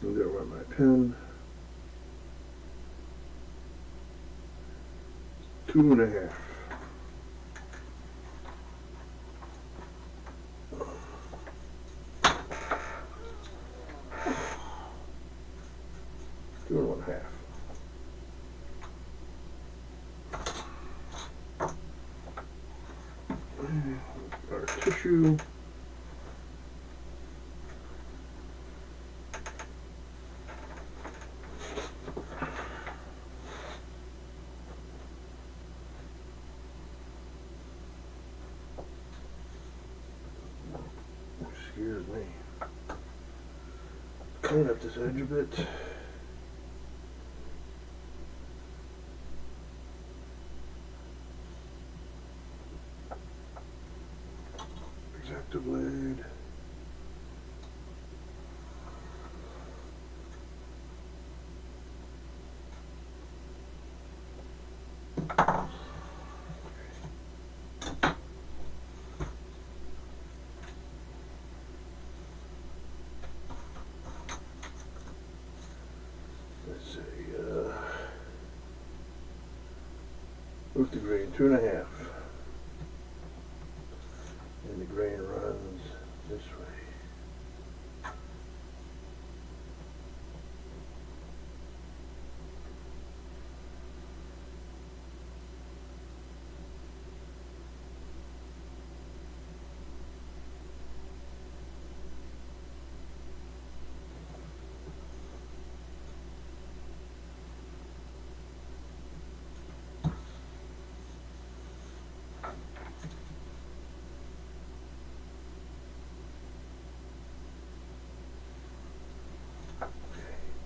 I'm gonna run my pen. 2.5. Two and 1/2. Our tissue. Excuse me. Clean up this edge a bit. Exacto blade. Let's see, with the grain 2.5. And the grain runs this way.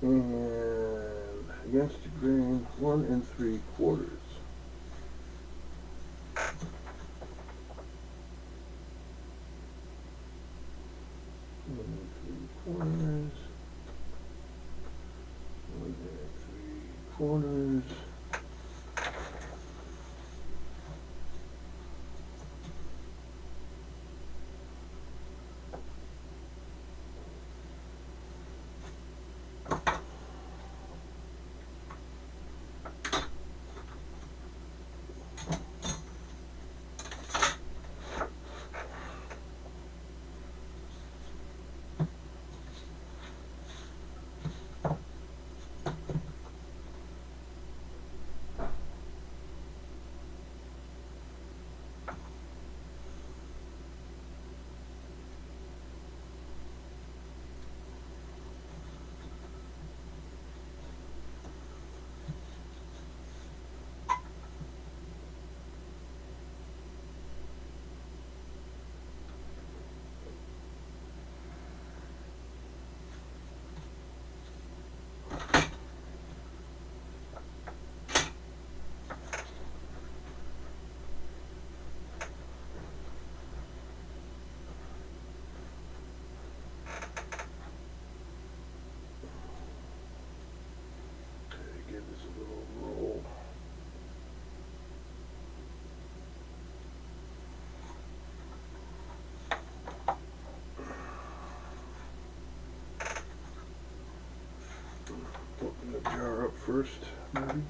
And against the grain, 1 3/4. One and 3/4. first, maybe.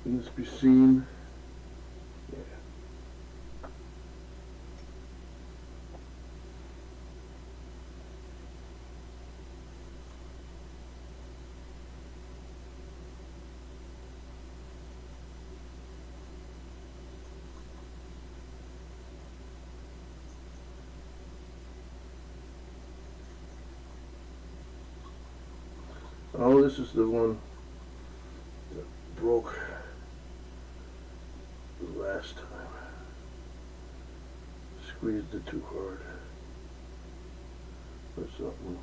Can this be seen? Yeah. Oh, this is the one that broke last time. Squeezed it too hard or something.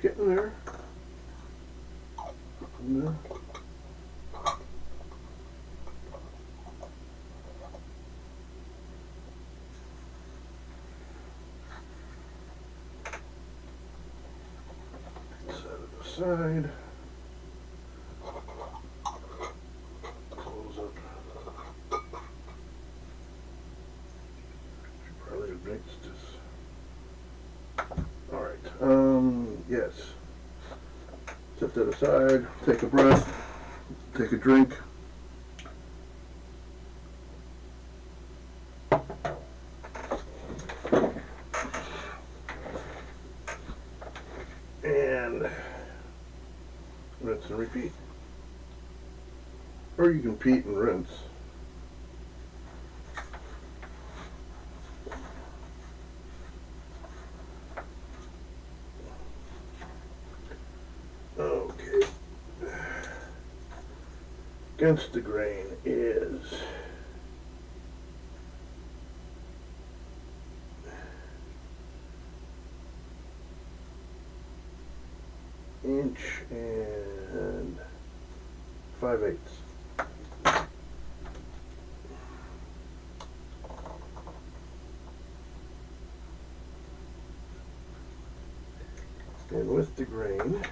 Getting there. Getting there. Set it aside. Close up. Should probably have mixed this. Alright, yes. Set that aside, take a breath, take a drink. And rinse and repeat. Or you can repeat and rinse. Okay. Against the grain is inch and 5/8. And with the grain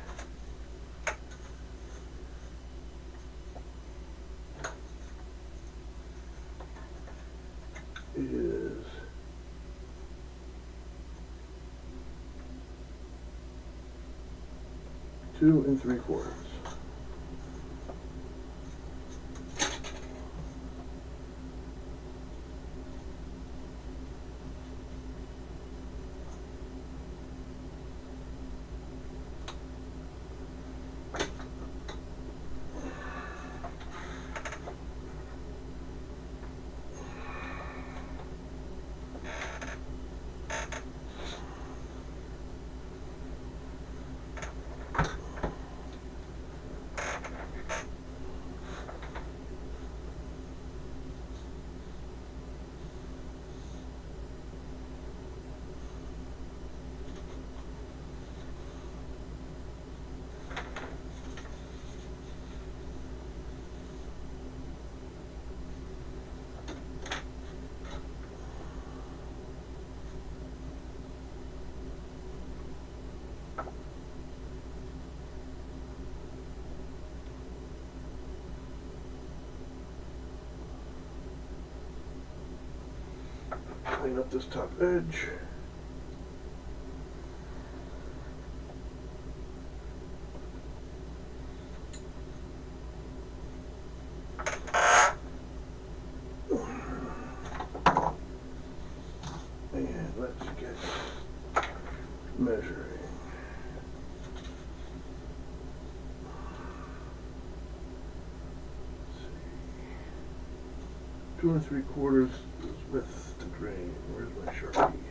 is 2 3/4. clean up this top edge. And let's get measuring. 2 3/4 is with the grain. Where's my Sharpie?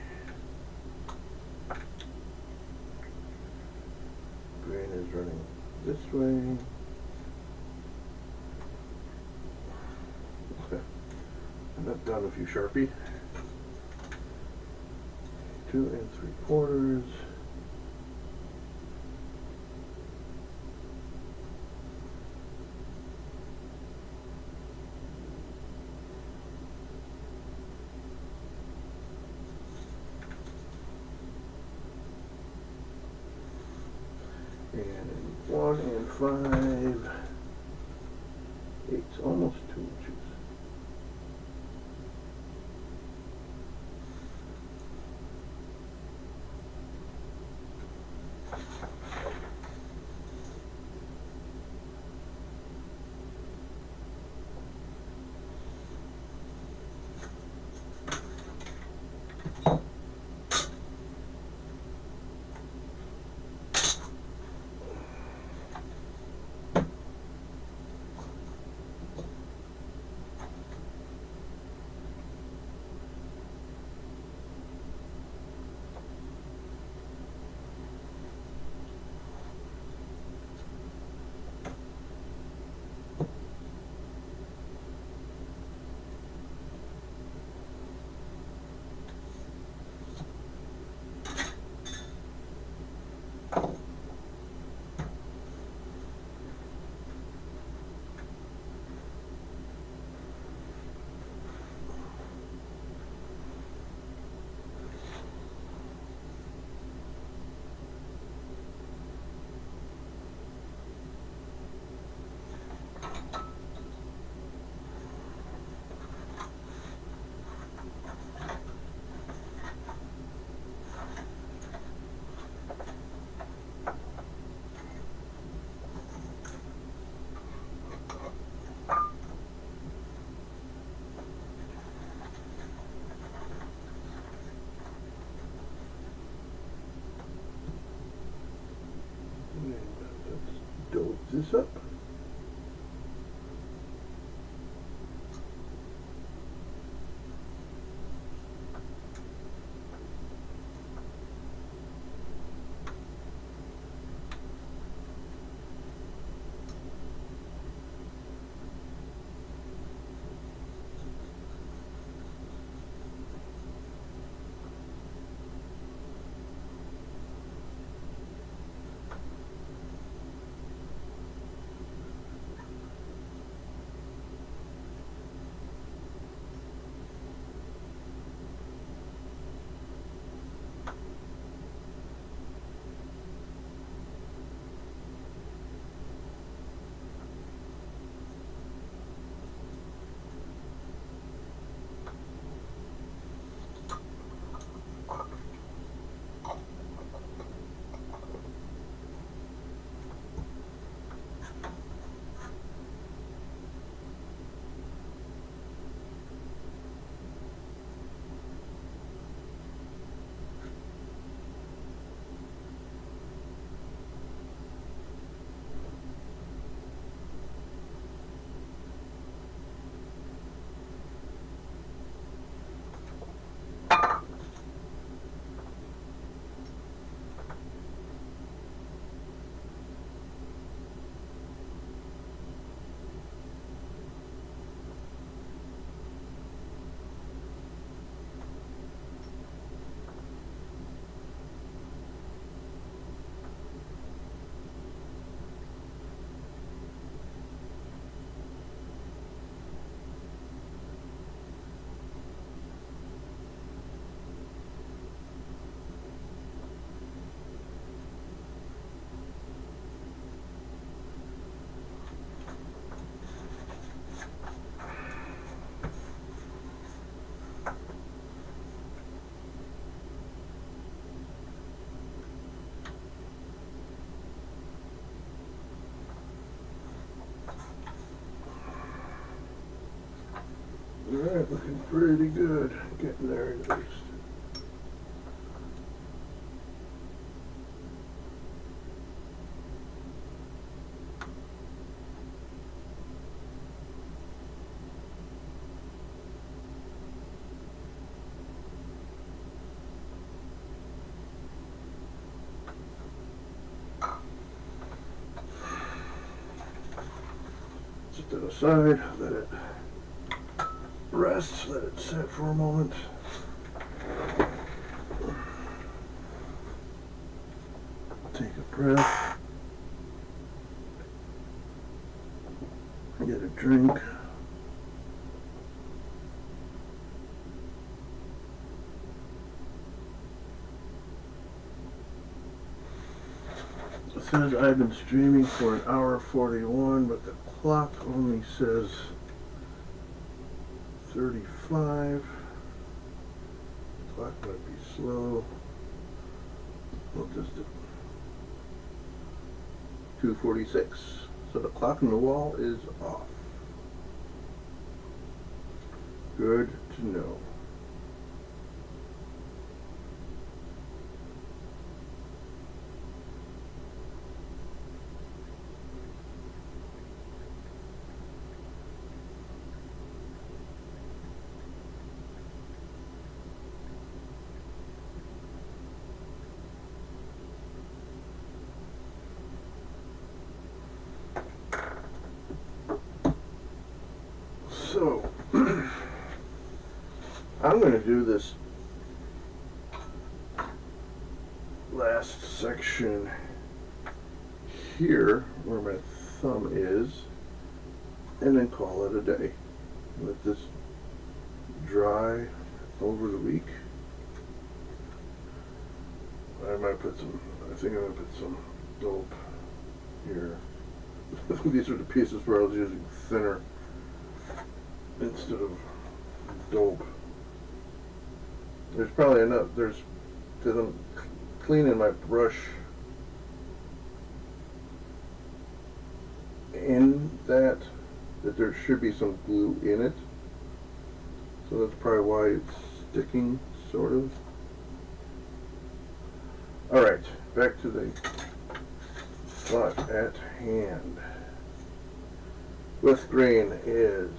Grain is running this way. Okay. And I've done a few Sharpie. 2 3/4. And 1 5/8, almost 2 inches. Dose this up. Alright, looking pretty good. Getting there at least. Set that aside, let it rest, let it sit for a moment. Take a breath. Get a drink. It says I've been streaming for 1:41, but the clock only says 35. The clock might be slow. We'll just do 2:46. So the clock on the wall is off. Good to know. So, I'm going to do this last section here where my thumb is, and then call it a day. Let this dry over the week. I might put some, I think I'm going to put some dope here. These are the pieces where I was using thinner instead of dope. There's probably enough, because I'm cleaning my brush in that there should be some glue in it. So that's probably why it's sticking, sort of. Alright, back to the plot at hand. With grain is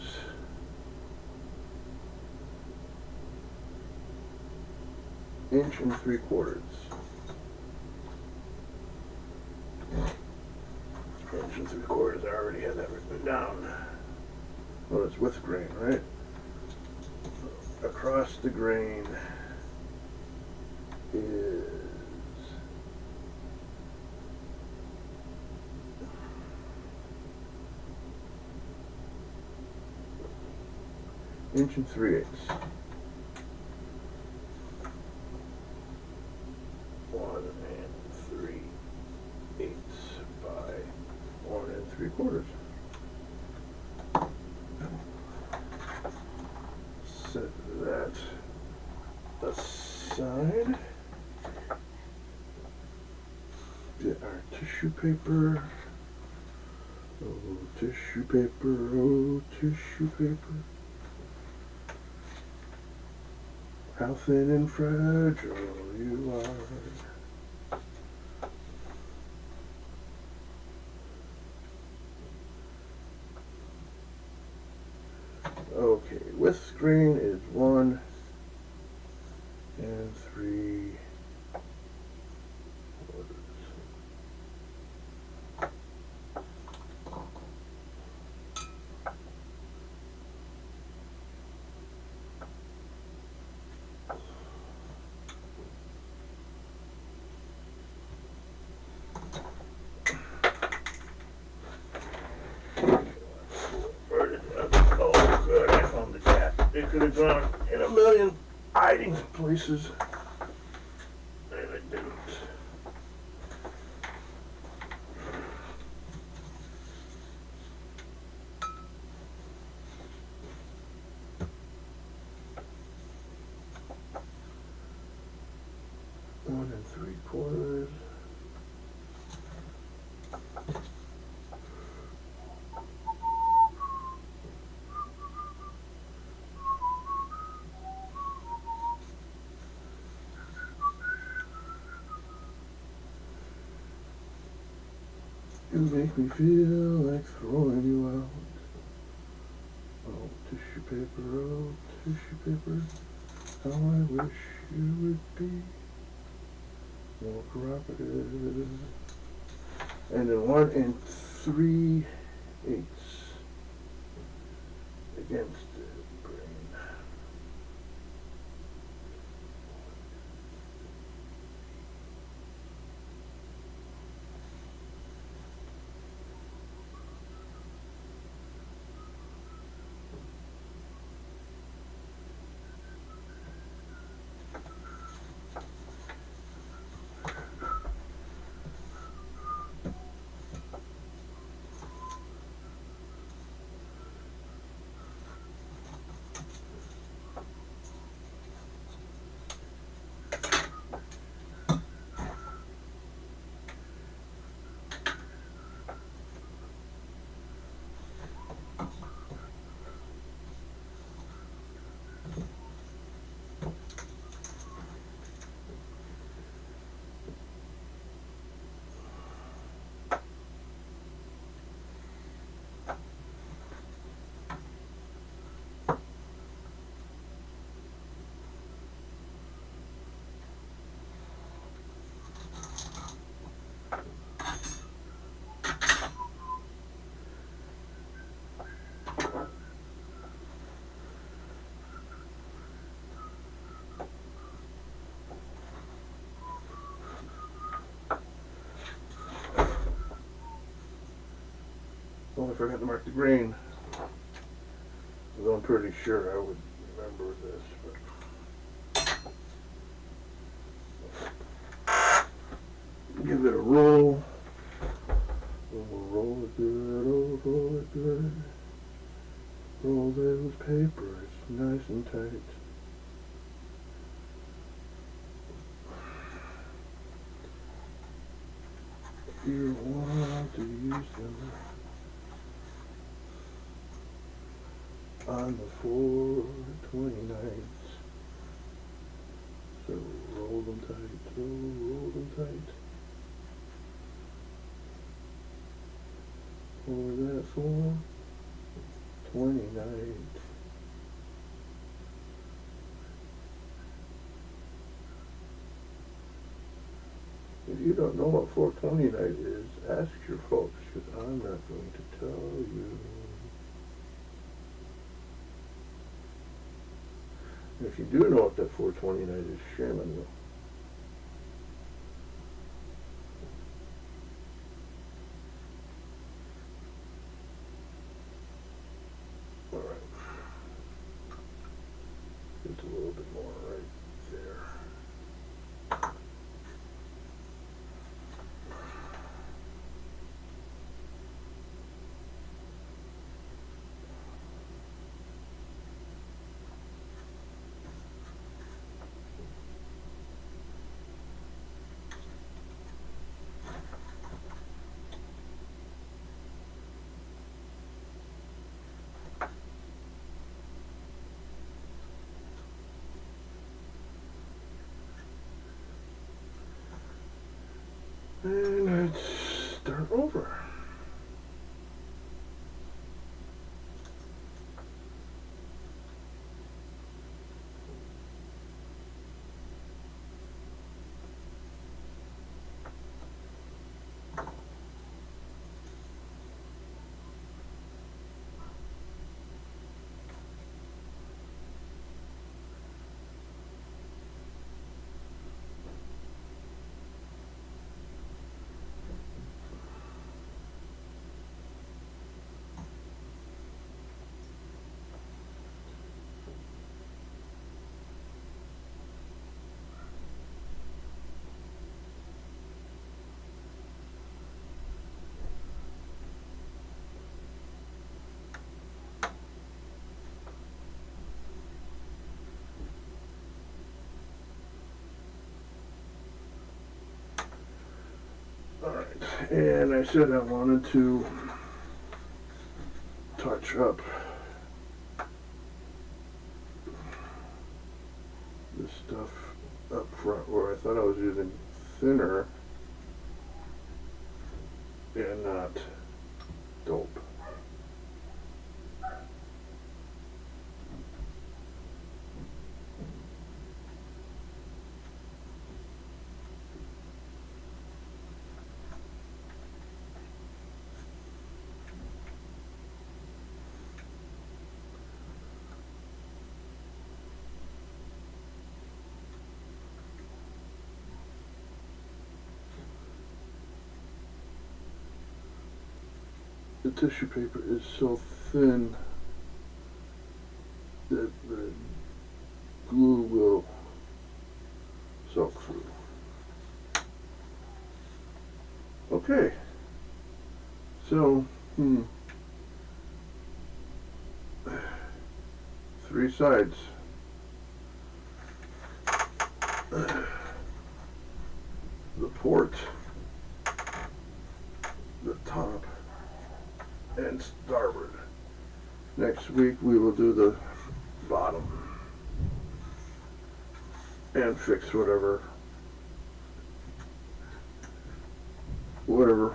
1 3/4 inches. 1 3/4. I already had that written down. Well, it's with grain, right? Across the grain is 1 3/8. 1 3/8 by 1 3/4. Set that aside. Get our tissue paper. Oh, tissue paper, oh, tissue paper. How thin and fragile you are. Okay, with grain is 1 3/4. It could have gone in a million hiding places, and it didn't. One 3/4. You make me feel like throwing you out. Oh, tissue paper, oh, tissue paper. How I wish you would be more cooperative. And then 1 3/8 against the grain. Oh, I forgot to mark the grain. Although I'm pretty sure I would remember this. But give it a roll. Roll it good, oh, roll it good. Roll those papers nice and tight. You want to use them on the 4/29. So roll them tight, roll them tight. For that 4/29. If you don't know what 4/29 is, ask your folks, because I'm not going to tell you. If you do know what that 4/29 is, shame on you. All right. It's a little bit more right there. And let's start over. Alright, and I said I wanted to touch up this stuff up front where I thought I was using thinner. and not dope. The tissue paper is so thin that the glue will soak through. Okay, so 3 sides. The port, the top, and starboard. Next week we will do the bottom and fix whatever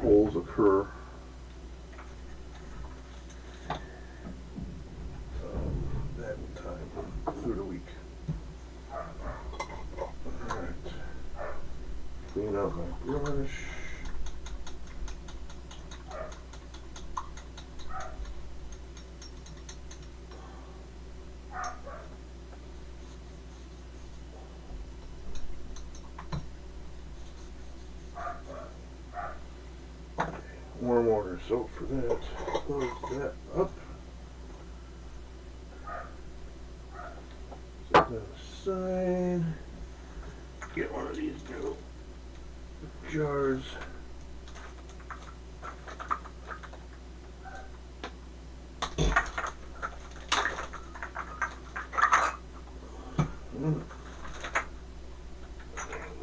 holes occur. That time through the week. Alright. Clean out my brush. Warm water soap for that. Close that up. Set that aside. Get one of these new jars.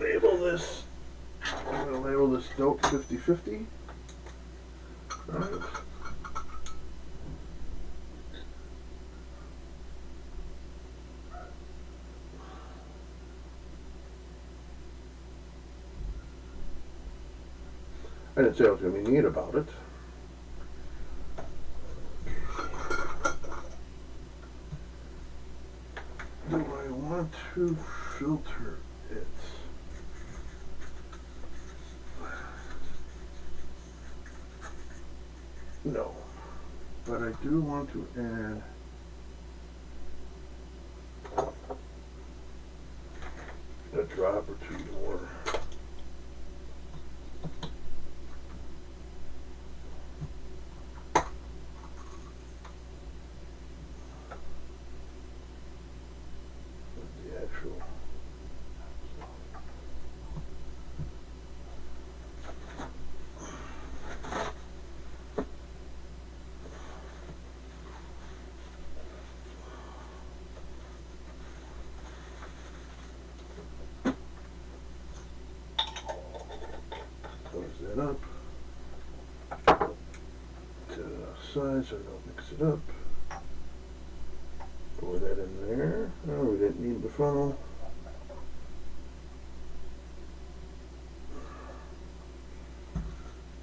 Label this. I'm going to label this dope 50/50. Right. I didn't say I was going to be neat about it. Do I want to filter it? No, but I do want to add a drop or two more. The actual that up. Set it outside so I don't mix it up. Pour that in there. Oh, we didn't need the funnel.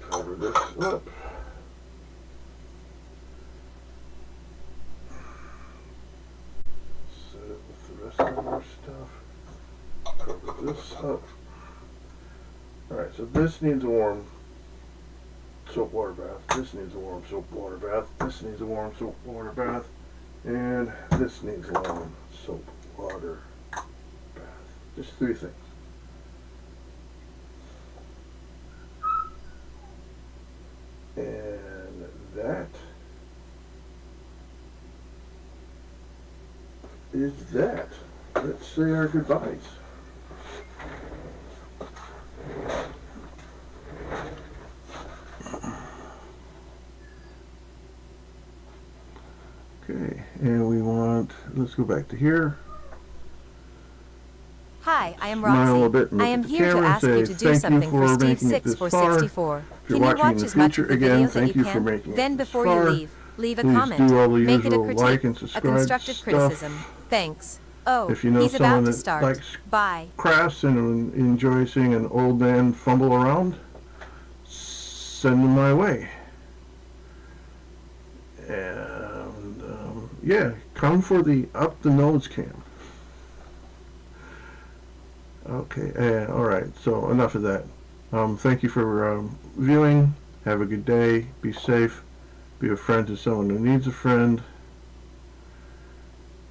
Cover this up. Set it with the rest of our stuff. Cover this up. Alright, so this needs a warm soap water bath. This needs a warm soap water bath. This needs a warm soap water bath. And this needs a warm soap water bath. Just 3 things. And that is that. Let's say our goodbyes. Okay, and we want, let's go back to here. Hi, I am Smile a Roxy. bit and I look am at the here to camera and ask you say, to do "Thank you something for for Steve making it 6 this for far. 64. If you're Can you watching in watch the as much future, of the again, video that thank you you for can? making it Then this before far. you leave a Please comment. do all the Make it a usual critique, like and a subscribe constructive stuff. criticism. Thanks. Oh, If you know he's about someone to that start. likes Bye. crafts and enjoy seeing an old man fumble around, send them my way. And yeah, come for the up the nose cam. Okay, alright, so enough of that. Thank you for viewing. Have a good day. Be safe. Be a friend to someone who needs a friend.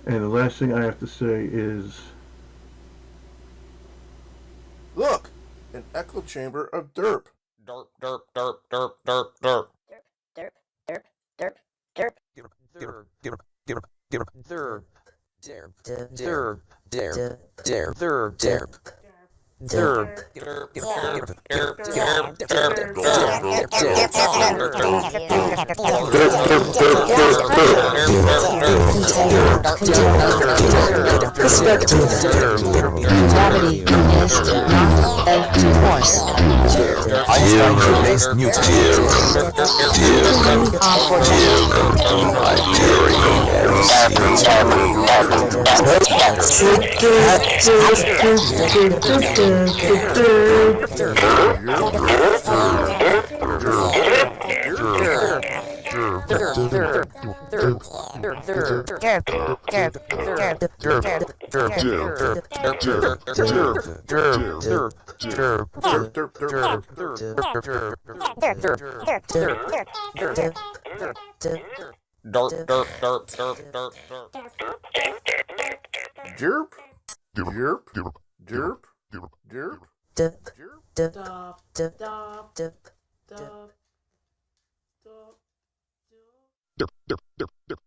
And the last thing I have to say is... Look! An echo chamber of derp. Derp, derp, derp, derp, derp, derp. Derp, derp, derp, derp. Derp, derp, derp, derp, derp. Derp, derp, derp, derp, derp, derp. Derp, derp, derp, derp, derp, Gravity is not a force. Einstein released Newton. Jerp, jerp, jerp, jerp, jerp.